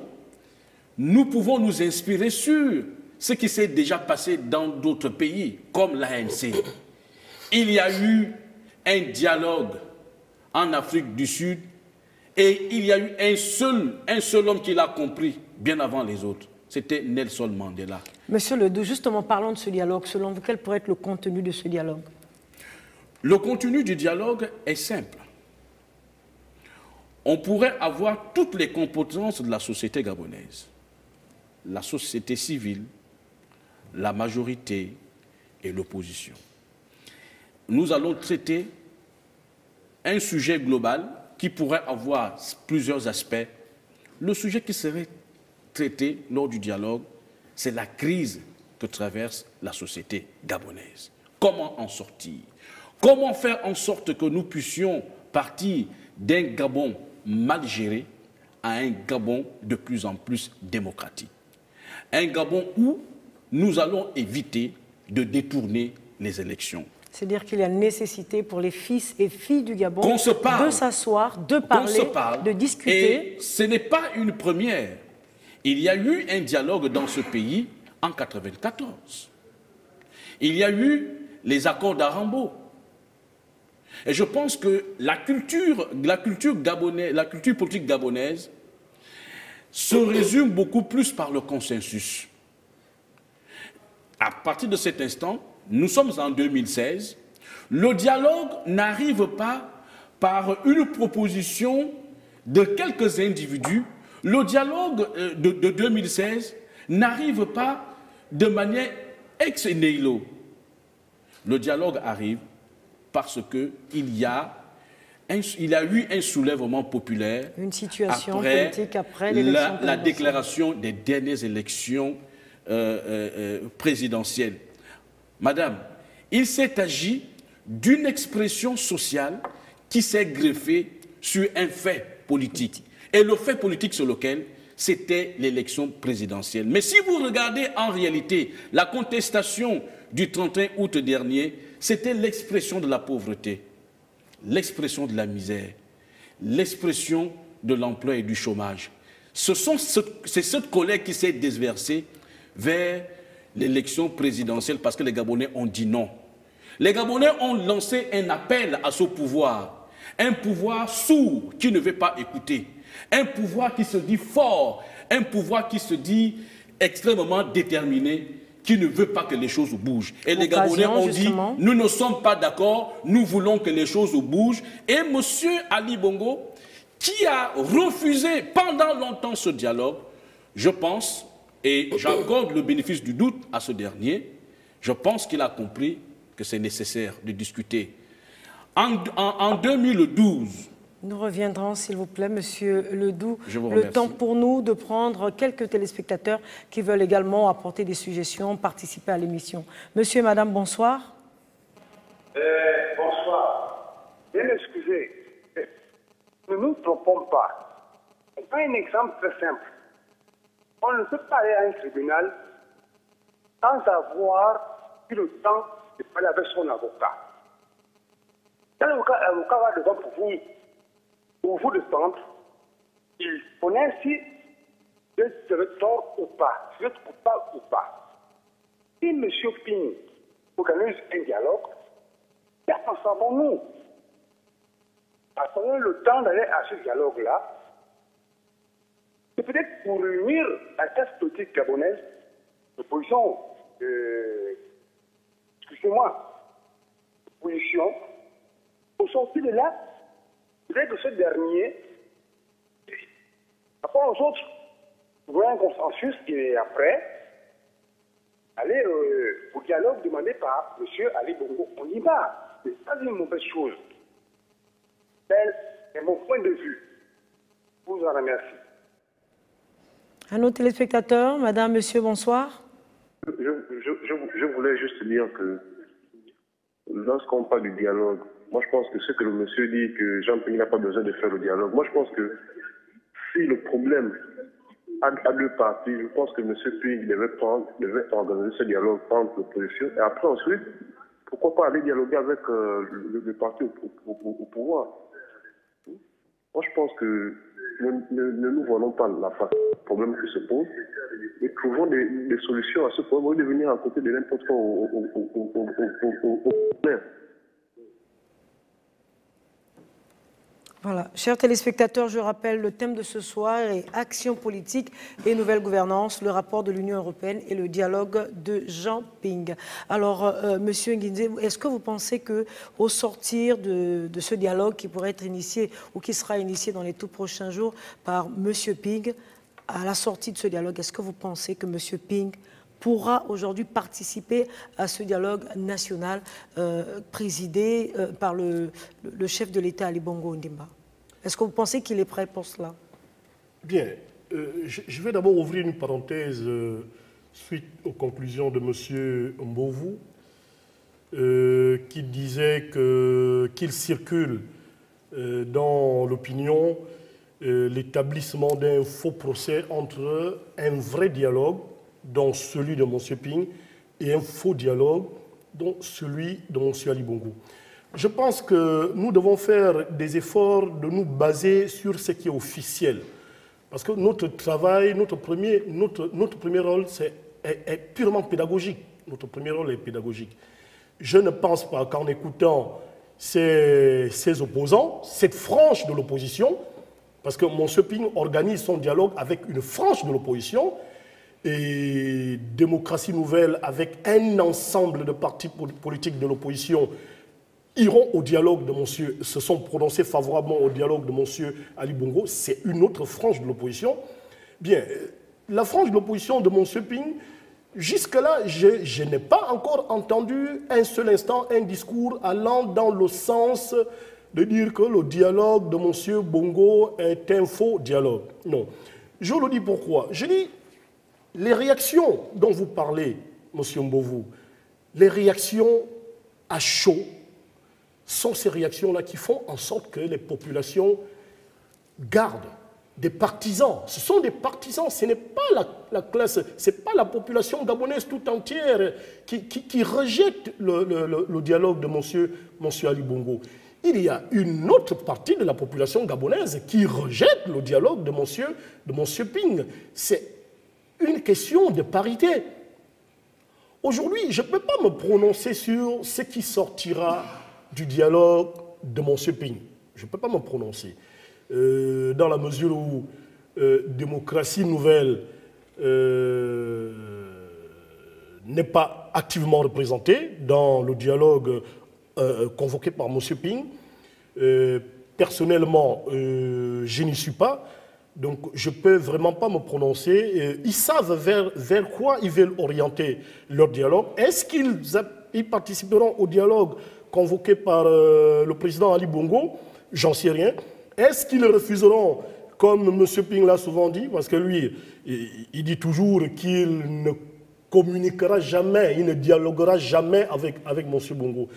nous pouvons nous inspirer sur ce qui s'est déjà passé dans d'autres pays, comme l'ANC. Il y a eu un dialogue en Afrique du Sud et il y a eu un seul homme qui l'a compris bien avant les autres. c'était Nelson Mandela. Monsieur Ledoux, justement, parlons de ce dialogue. Selon vous, quel pourrait être le contenu de ce dialogue? Le contenu du dialogue est simple. On pourrait avoir toutes les composantes de la société gabonaise. La société civile, la majorité et l'opposition. Nous allons traiter un sujet global qui pourrait avoir plusieurs aspects. Le sujet qui serait traité lors du dialogue, c'est la crise que traverse la société gabonaise. Comment en sortir? Comment faire en sorte que nous puissions partir d'un Gabon mal géré à un Gabon de plus en plus démocratique? Un Gabon où nous allons éviter de détourner les élections. C'est-à-dire qu'il y a nécessité pour les fils et filles du Gabon de s'asseoir, de parler, de discuter. Et ce n'est pas une première. Il y a eu un dialogue dans ce pays en 1994. Il y a eu les accords d'Arambo. Et je pense que la culture politique gabonaise se résume beaucoup plus par le consensus. À partir de cet instant, nous sommes en 2016, le dialogue n'arrive pas par une proposition de quelques individus. Le dialogue de 2016 n'arrive pas de manière ex nihilo. Le dialogue arrive parce qu'il y a eu un soulèvement populaire, une situation politique après l'élection la déclaration des dernières élections présidentielles. Madame, il s'est agi d'une expression sociale qui s'est greffée sur un fait politique. Et le fait politique sur lequel c'était l'élection présidentielle. Mais si vous regardez en réalité la contestation du 31 août dernier, c'était l'expression de la pauvreté, l'expression de la misère, l'expression de l'emploi et du chômage. C'est cette colère qui s'est déversée vers l'élection présidentielle parce que les Gabonais ont dit non. Les Gabonais ont lancé un appel à ce pouvoir, un pouvoir sourd qui ne veut pas écouter, un pouvoir qui se dit fort, un pouvoir qui se dit extrêmement déterminé, qui ne veut pas que les choses bougent. Et les Gabonais ont dit, nous ne sommes pas d'accord, nous voulons que les choses bougent. Et M. Ali Bongo, qui a refusé pendant longtemps ce dialogue, je pense, et j'accorde le bénéfice du doute à ce dernier, je pense qu'il a compris que c'est nécessaire de discuter. En 2012... Nous reviendrons, s'il vous plaît, Monsieur Ledoux. Le temps pour nous de prendre quelques téléspectateurs qui veulent également apporter des suggestions, participer à l'émission. Monsieur et Madame, bonsoir. Bonsoir. Bien excusez, ne nous trompons pas. On prend un exemple très simple. On ne peut pas aller à un tribunal sans avoir eu le temps de parler avec son avocat. Quand l'avocat va devant pour vous défendre, il connaît si vous êtes tort ou pas, si vous êtes coupable ou pas. Si M. Ping organise un dialogue, qu'en savons-nous? Avons-nous le temps d'aller à ce dialogue-là? C'est peut-être pour réunir la classe politique gabonaise, l'opposition, excusez-moi, l'opposition, au sortir de là, peut-être que ce dernier, par rapport aux autres, trouver un consensus et après, aller au dialogue demandé par M. Ali Bongo. On y va. Ce n'est pas une mauvaise chose. C'est mon point de vue. Je vous en remercie. À nos téléspectateurs, Madame, Monsieur, bonsoir. Je voulais juste dire que lorsqu'on parle du dialogue, moi je pense que ce que le monsieur dit, que Jean-Pierre n'a pas besoin de faire le dialogue, moi je pense que si le problème a deux parties, je pense que M. Ping devait organiser ce dialogue entre l'opposition et après ensuite, pourquoi pas aller dialoguer avec le parti au pouvoir. Moi je pense que ne nous voyons pas la face du problème qui se pose et trouvons des solutions à ce problème au lieu de venir à côté de n'importe quoi au Voilà. Chers téléspectateurs, je rappelle le thème de ce soir est Action politique et nouvelle gouvernance, le rapport de l'Union européenne et le dialogue de Jean Ping. Alors, Monsieur Nguindé, est-ce que vous pensez qu'au sortir de ce dialogue qui pourrait être initié ou qui sera initié dans les tout prochains jours par Monsieur Ping, à la sortie de ce dialogue, est-ce que vous pensez que Monsieur Ping pourra aujourd'hui participer à ce dialogue national présidé par le chef de l'État, Ali Bongo Ondimba? Est-ce que vous pensez qu'il est prêt pour cela? Bien, je vais d'abord ouvrir une parenthèse suite aux conclusions de M. Mbovu, qui disait qu'il circule dans l'opinion l'établissement d'un faux procès entre un vrai dialogue, dont celui de M. Ping, et un faux dialogue, dont celui de M. Ali Bongo. Je pense que nous devons faire des efforts de nous baser sur ce qui est officiel. Parce que notre travail, notre premier rôle est purement pédagogique. Notre premier rôle est pédagogique. Je ne pense pas qu'en écoutant ces opposants, cette frange de l'opposition, parce que M. Ping organise son dialogue avec une frange de l'opposition, et Démocratie Nouvelle, avec un ensemble de partis politiques de l'opposition, iront au dialogue de monsieur, se sont prononcés favorablement au dialogue de M. Ali Bongo, c'est une autre frange de l'opposition. Bien, la frange de l'opposition de M. Ping, jusque-là, je n'ai pas encore entendu un seul instant un discours allant dans le sens de dire que le dialogue de M. Bongo est un faux dialogue. Non. Je le dis pourquoi. Je dis, les réactions dont vous parlez, M. Mbovu, les réactions à chaud, sont ces réactions-là qui font en sorte que les populations gardent des partisans. Ce sont des partisans, ce n'est pas la classe, ce n'est pas la population gabonaise tout entière qui rejette le dialogue de M. Ali Bongo. Il y a une autre partie de la population gabonaise qui rejette le dialogue de M. Ping. C'est une question de parité. Aujourd'hui, je ne peux pas me prononcer sur ce qui sortira du dialogue de M. Ping. Je ne peux pas me prononcer. Dans la mesure où Démocratie Nouvelle n'est pas activement représentée dans le dialogue convoqué par M. Ping. Personnellement, je n'y suis pas, donc je ne peux vraiment pas me prononcer. Ils savent vers quoi ils veulent orienter leur dialogue. Est-ce qu'ils participeront au dialogue convoqué par le président Ali Bongo? J'en sais rien. Est-ce qu'ils refuseront, comme M. Ping l'a souvent dit, parce que lui, il dit toujours qu'il ne communiquera jamais, il ne dialoguera jamais avec M. Bongo.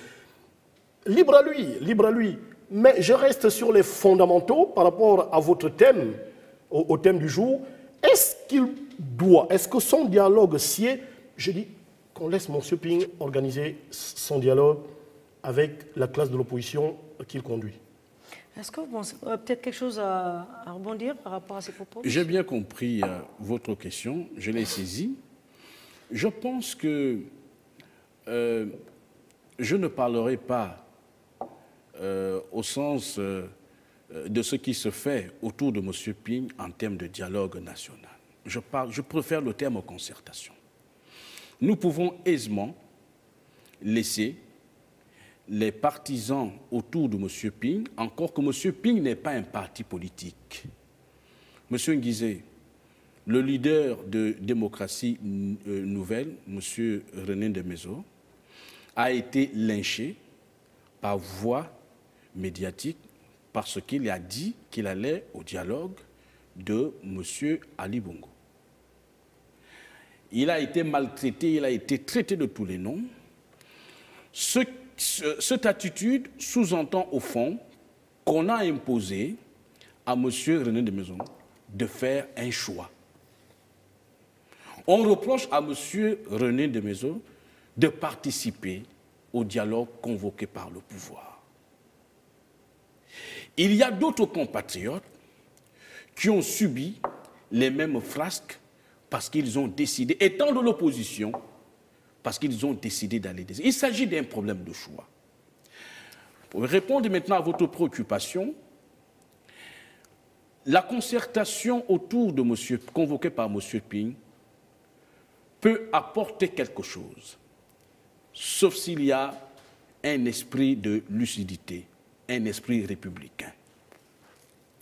Libre à lui. Mais je reste sur les fondamentaux par rapport à votre thème, au thème du jour. Est-ce que son dialogue sied? Je dis qu'on laisse M. Ping organiser son dialogue avec la classe de l'opposition qu'il conduit. Est-ce que vous pensez peut-être quelque chose à rebondir par rapport à ces propos? J'ai bien compris votre question, je l'ai saisie. Je pense que je ne parlerai pas au sens de ce qui se fait autour de M. Ping en termes de dialogue national. Je préfère le terme concertation. Nous pouvons aisément laisser les partisans autour de M. Ping, encore que M. Ping n'est pas un parti politique. M. Nguizé, le leader de Démocratie Nouvelle, M. René Ndemezo, a été lynché par voie médiatique parce qu'il a dit qu'il allait au dialogue de M. Ali Bongo. Il a été maltraité, il a été traité de tous les noms. Cette attitude sous-entend au fond qu'on a imposé à M. René Ndemezo de faire un choix. On reproche à M. René Ndemezo de participer au dialogue convoqué par le pouvoir. Il y a d'autres compatriotes qui ont subi les mêmes frasques parce qu'ils ont décidé, étant de l'opposition, parce qu'ils ont décidé d'aller. Il s'agit d'un problème de choix. Pour répondre maintenant à votre préoccupation, la concertation autour de monsieur, convoquée par M. Ping peut apporter quelque chose, sauf s'il y a un esprit de lucidité, un esprit républicain.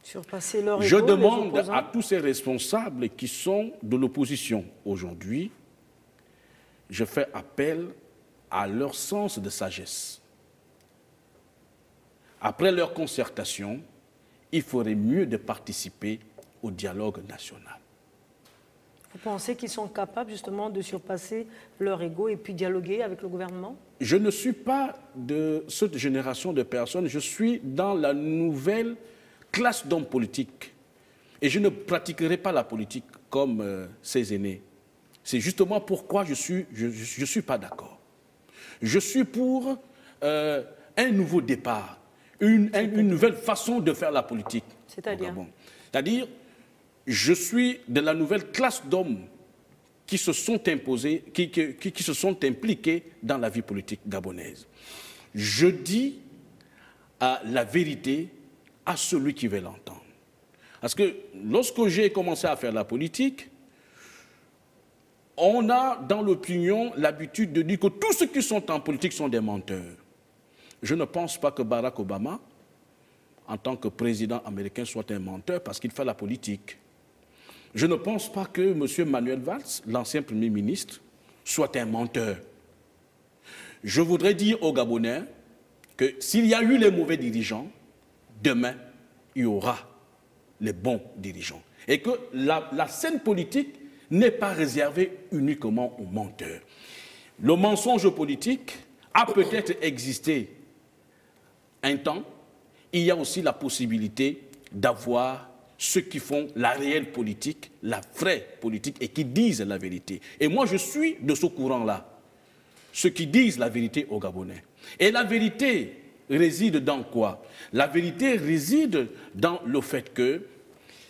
Surpasser leur Je ego, demande à tous ces responsables qui sont de l'opposition aujourd'hui, je fais appel à leur sens de sagesse. Après leur concertation, il faudrait mieux de participer au dialogue national. Vous pensez qu'ils sont capables justement de surpasser leur ego et puis dialoguer avec le gouvernement? Je ne suis pas de cette génération de personnes, je suis dans la nouvelle classe d'hommes politiques. Et je ne pratiquerai pas la politique comme ses aînés. C'est justement pourquoi je suis pas d'accord. Je suis pour un nouveau départ, une nouvelle façon de faire la politique. C'est-à-dire? C'est-à-dire, je suis de la nouvelle classe d'hommes qui se sont imposés, qui se sont impliqués dans la vie politique gabonaise. Je dis la vérité à celui qui veut l'entendre. Parce que lorsque j'ai commencé à faire la politique, on a dans l'opinion l'habitude de dire que tous ceux qui sont en politique sont des menteurs. Je ne pense pas que Barack Obama, en tant que président américain, soit un menteur parce qu'il fait la politique. Je ne pense pas que M. Manuel Valls, l'ancien Premier ministre, soit un menteur. Je voudrais dire aux Gabonais que s'il y a eu les mauvais dirigeants, demain, il y aura les bons dirigeants. Et que la scène politique n'est pas réservée uniquement aux menteurs. Le mensonge politique a peut-être existé un temps. Il y a aussi la possibilité d'avoir ceux qui font la réelle politique, la vraie politique et qui disent la vérité. Et moi, je suis de ce courant-là. Ceux qui disent la vérité aux Gabonais. Et la vérité réside dans quoi? La vérité réside dans le fait que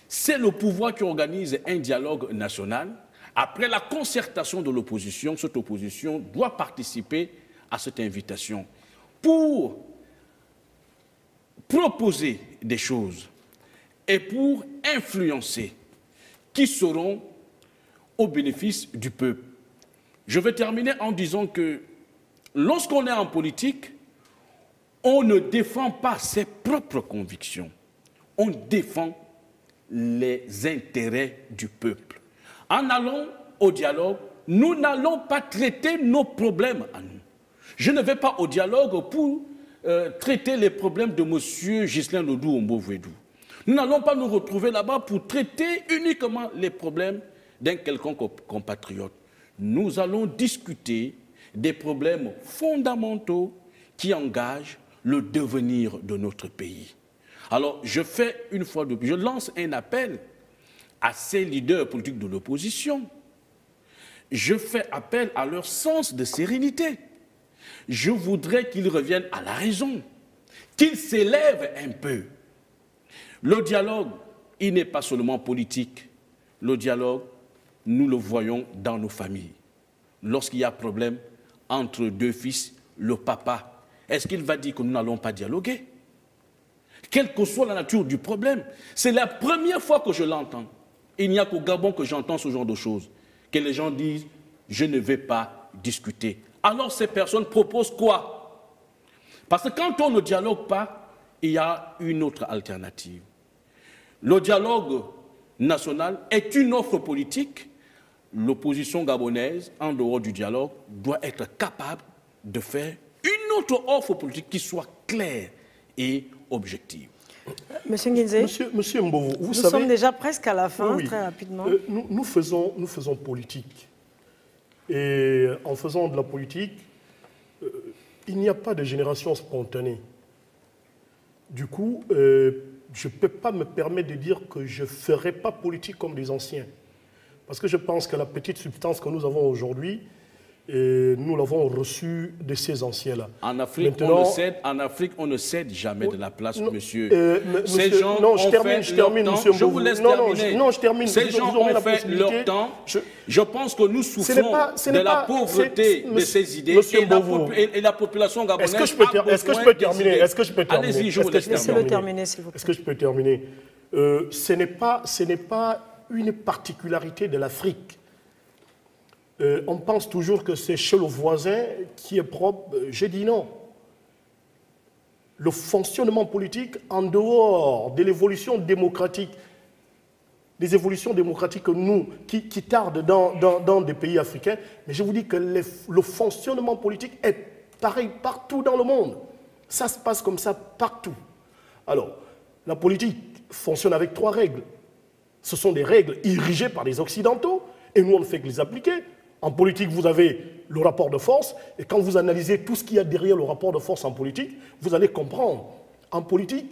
c'est le pouvoir qui organise un dialogue national. Après la concertation de l'opposition, cette opposition doit participer à cette invitation pour proposer des choses et pour influencer qui seront au bénéfice du peuple. Je vais terminer en disant que lorsqu'on est en politique, on ne défend pas ses propres convictions, on défend les intérêts du peuple. En allant au dialogue, nous n'allons pas traiter nos problèmes à nous. Je ne vais pas au dialogue pour traiter les problèmes de M. Ghislain Lodou-Ombo-Védou. Nous n'allons pas nous retrouver là-bas pour traiter uniquement les problèmes d'un quelconque compatriote. Nous allons discuter des problèmes fondamentaux qui engagent le devenir de notre pays. Alors, je fais une fois de plus, je lance un appel à ces leaders politiques de l'opposition. Je fais appel à leur sens de sérénité. Je voudrais qu'ils reviennent à la raison, qu'ils s'élèvent un peu. Le dialogue, il n'est pas seulement politique. Le dialogue, nous le voyons dans nos familles. Lorsqu'il y a problème entre deux fils, le papa, est-ce qu'il va dire que nous n'allons pas dialoguer? Quelle que soit la nature du problème, c'est la première fois que je l'entends. Il n'y a qu'au Gabon que j'entends ce genre de choses. Que les gens disent, je ne vais pas discuter. Alors ces personnes proposent quoi? Parce que quand on ne dialogue pas, il y a une autre alternative. Le dialogue national est une offre politique. L'opposition gabonaise, en dehors du dialogue, doit être capable de faire une autre offre politique qui soit claire et objective. Monsieur Nginze, Monsieur Mbovo, vous nous savez, sommes déjà presque à la fin, oui, très rapidement. Nous faisons politique. Et en faisant de la politique, il n'y a pas de génération spontanée. Du coup, je ne peux pas me permettre de dire que je ne ferai pas politique comme les anciens. Parce que je pense que la petite substance que nous avons aujourd'hui, nous l'avons reçue de ces anciens-là. En Afrique, on ne cède jamais de la place, monsieur. Ces gens non, ont je termine, monsieur Mbou. Je vous laisse terminer. Non, je termine. Ces gens ont fait leur temps. Je pense que nous souffrons de la pauvreté de ces idées et la population gabonaise. Est-ce que je peux terminer? Allez-y, je vous laisse terminer. Laissez-le terminer, s'il vous plaît. Est-ce que je peux terminer? ce n'est pas une particularité de l'Afrique. On pense toujours que c'est chez le voisin qui est propre. J'ai dit non. Le fonctionnement politique, en dehors de l'évolution démocratique, des évolutions démocratiques qui tardent dans des pays africains, mais je vous dis que le fonctionnement politique est pareil partout dans le monde. Ça se passe comme ça partout. Alors, la politique fonctionne avec 3 règles. Ce sont des règles érigées par les Occidentaux, et nous, on ne fait que les appliquer. En politique, vous avez le rapport de force, et quand vous analysez tout ce qu'il y a derrière le rapport de force en politique, vous allez comprendre. En politique,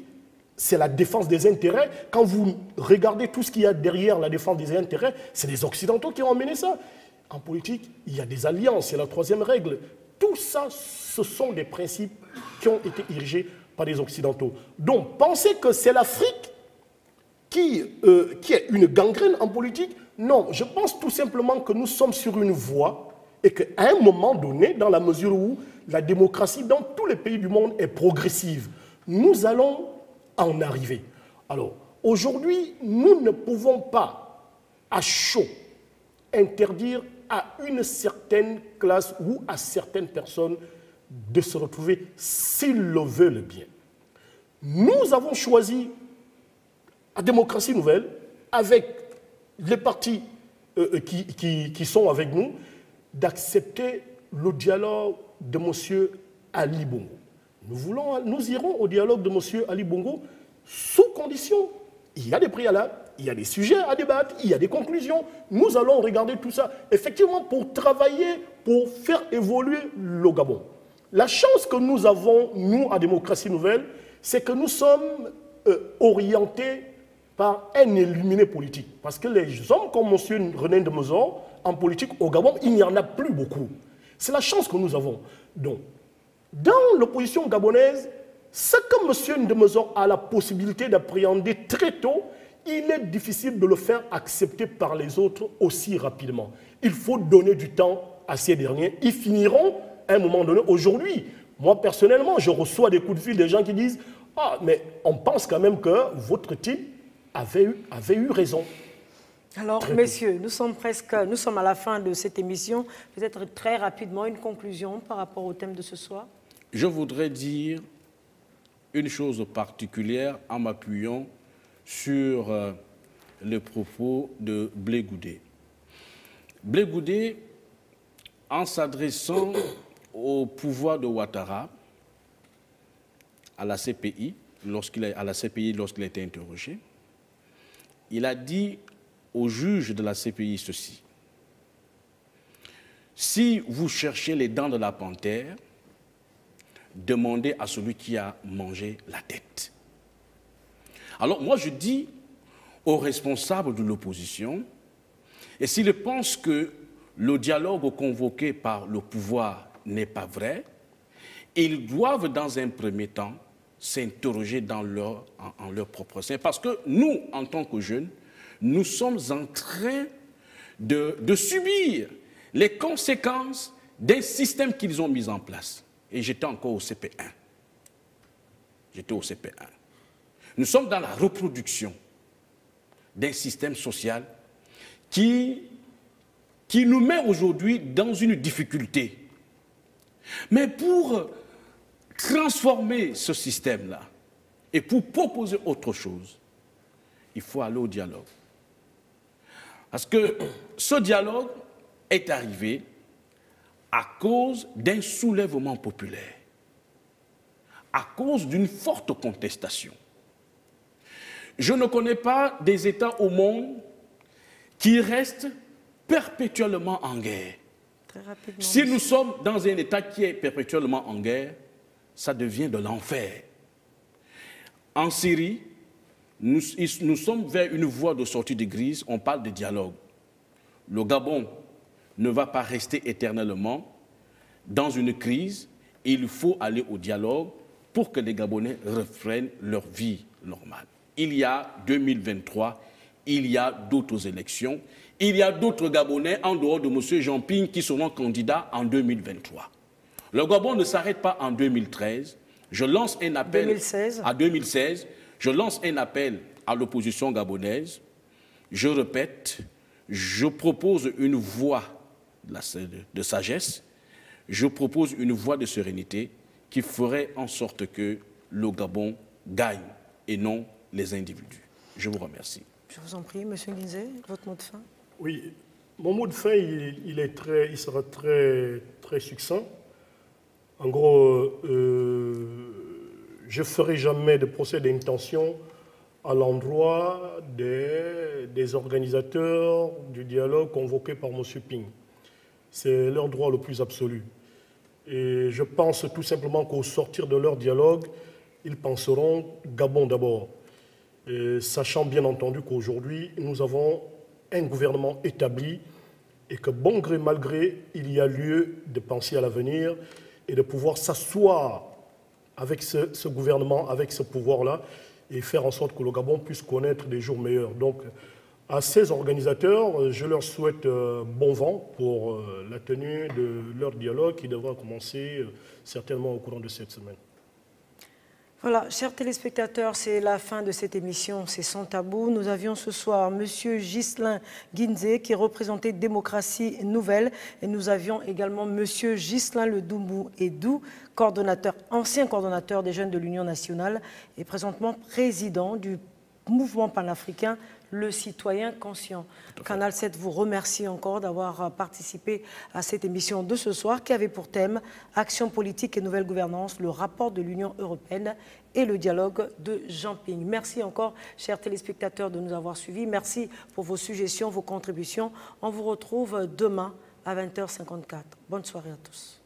c'est la défense des intérêts. Quand vous regardez tout ce qu'il y a derrière la défense des intérêts, c'est les Occidentaux qui ont amené ça. En politique, il y a des alliances, c'est la 3e règle. Tout ça, ce sont des principes qui ont été érigés par les Occidentaux. Donc, penser que c'est l'Afrique qui est une gangrène en politique, non. Je pense tout simplement que nous sommes sur une voie et qu'à un moment donné, dans la mesure où la démocratie dans tous les pays du monde est progressive, nous allons en arriver. Alors, aujourd'hui, nous ne pouvons pas, à chaud, interdire à une certaine classe ou à certaines personnes de se retrouver s'ils le veulent bien. Nous avons choisi, à Démocratie Nouvelle, avec les partis qui sont avec nous, d'accepter le dialogue de M. Ali Bongo. Nous irons au dialogue de M. Ali Bongo sous condition. Il y a des préalables, il y a des sujets à débattre, il y a des conclusions. Nous allons regarder tout ça, effectivement, pour travailler, pour faire évoluer le Gabon. La chance que nous avons, nous, à Démocratie Nouvelle, c'est que nous sommes orientés par un illuminé politique. Parce que les hommes comme M. René Ndemezor, en politique au Gabon, il n'y en a plus beaucoup. C'est la chance que nous avons. Donc, dans l'opposition gabonaise, ce que M. Ndemezor a la possibilité d'appréhender très tôt, il est difficile de le faire accepter par les autres aussi rapidement. Il faut donner du temps à ces derniers. Ils finiront à un moment donné. Aujourd'hui, moi personnellement, je reçois des coups de fil des gens qui disent « Ah, mais on pense quand même que votre type avait eu raison. » Alors, messieurs, nous sommes à la fin de cette émission. Peut-être très rapidement une conclusion par rapport au thème de ce soir. Je voudrais dire une chose particulière en m'appuyant sur les propos de Blé Goudé. Blé Goudé, en s'adressant au pouvoir de Ouattara, à la CPI, lorsqu'il a été interrogé, il a dit au juge de la CPI ceci: si vous cherchez les dents de la panthère, demandez à celui qui a mangé la tête. Alors moi je dis aux responsables de l'opposition, et s'ils pensent que le dialogue convoqué par le pouvoir n'est pas vrai, ils doivent dans un premier temps s'interroger en leur propre sein. Parce que nous, en tant que jeunes, nous sommes en train de subir les conséquences des systèmes qu'ils ont mis en place. Et j'étais encore au CP1. J'étais au CP1. Nous sommes dans la reproduction d'un système social qui nous met aujourd'hui dans une difficulté. Mais pour transformer ce système-là et pour proposer autre chose, il faut aller au dialogue. Parce que ce dialogue est arrivé à cause d'un soulèvement populaire, à cause d'une forte contestation. Je ne connais pas des États au monde qui restent perpétuellement en guerre. Très rapidement. Si nous sommes dans un État qui est perpétuellement en guerre, ça devient de l'enfer. En Syrie, nous sommes vers une voie de sortie de crise, on parle de dialogue. Le Gabon ne va pas rester éternellement dans une crise, il faut aller au dialogue pour que les Gabonais reprennent leur vie normale. Il y a 2023, il y a d'autres élections, il y a d'autres Gabonais en dehors de M. Jean Ping qui seront candidats en 2023. Le Gabon ne s'arrête pas en 2013. Je lance un appel 2016. à 2016. Je lance un appel à l'opposition gabonaise. Je répète, je propose une voie de sagesse, je propose une voie de sérénité qui ferait en sorte que le Gabon gagne et non les individus. Je vous remercie. Je vous en prie, M. Guinzé, votre mot de fin. Oui, mon mot de fin, il sera très succinct. En gros, je ne ferai jamais de procès d'intention à l'endroit des organisateurs du dialogue convoqués par M. Ping. C'est leur droit le plus absolu. Et je pense tout simplement qu'au sortir de leur dialogue, ils penseront Gabon d'abord. Sachant bien entendu qu'aujourd'hui, nous avons un gouvernement établi et que bon gré mal gré, il y a lieu de penser à l'avenir et de pouvoir s'asseoir avec ce gouvernement, avec ce pouvoir-là, et faire en sorte que le Gabon puisse connaître des jours meilleurs. Donc, à ces organisateurs, je leur souhaite bon vent pour la tenue de leur dialogue qui devra commencer certainement au courant de cette semaine. Voilà, chers téléspectateurs, c'est la fin de cette émission, c'est Sans Tabou. Nous avions ce soir M. Ghislain Guinzé qui représentait Démocratie Nouvelle et nous avions également M. Ghislain Ledoumbou-Edou, ancien coordonnateur des jeunes de l'Union nationale et présentement président du mouvement panafricain Le Citoyen Conscient. Canal 7 vous remercie encore d'avoir participé à cette émission de ce soir qui avait pour thème Action politique et nouvelle gouvernance, le rapport de l'Union européenne et le dialogue de Jean Ping. Merci encore, chers téléspectateurs, de nous avoir suivis. Merci pour vos suggestions, vos contributions. On vous retrouve demain à 20h54. Bonne soirée à tous.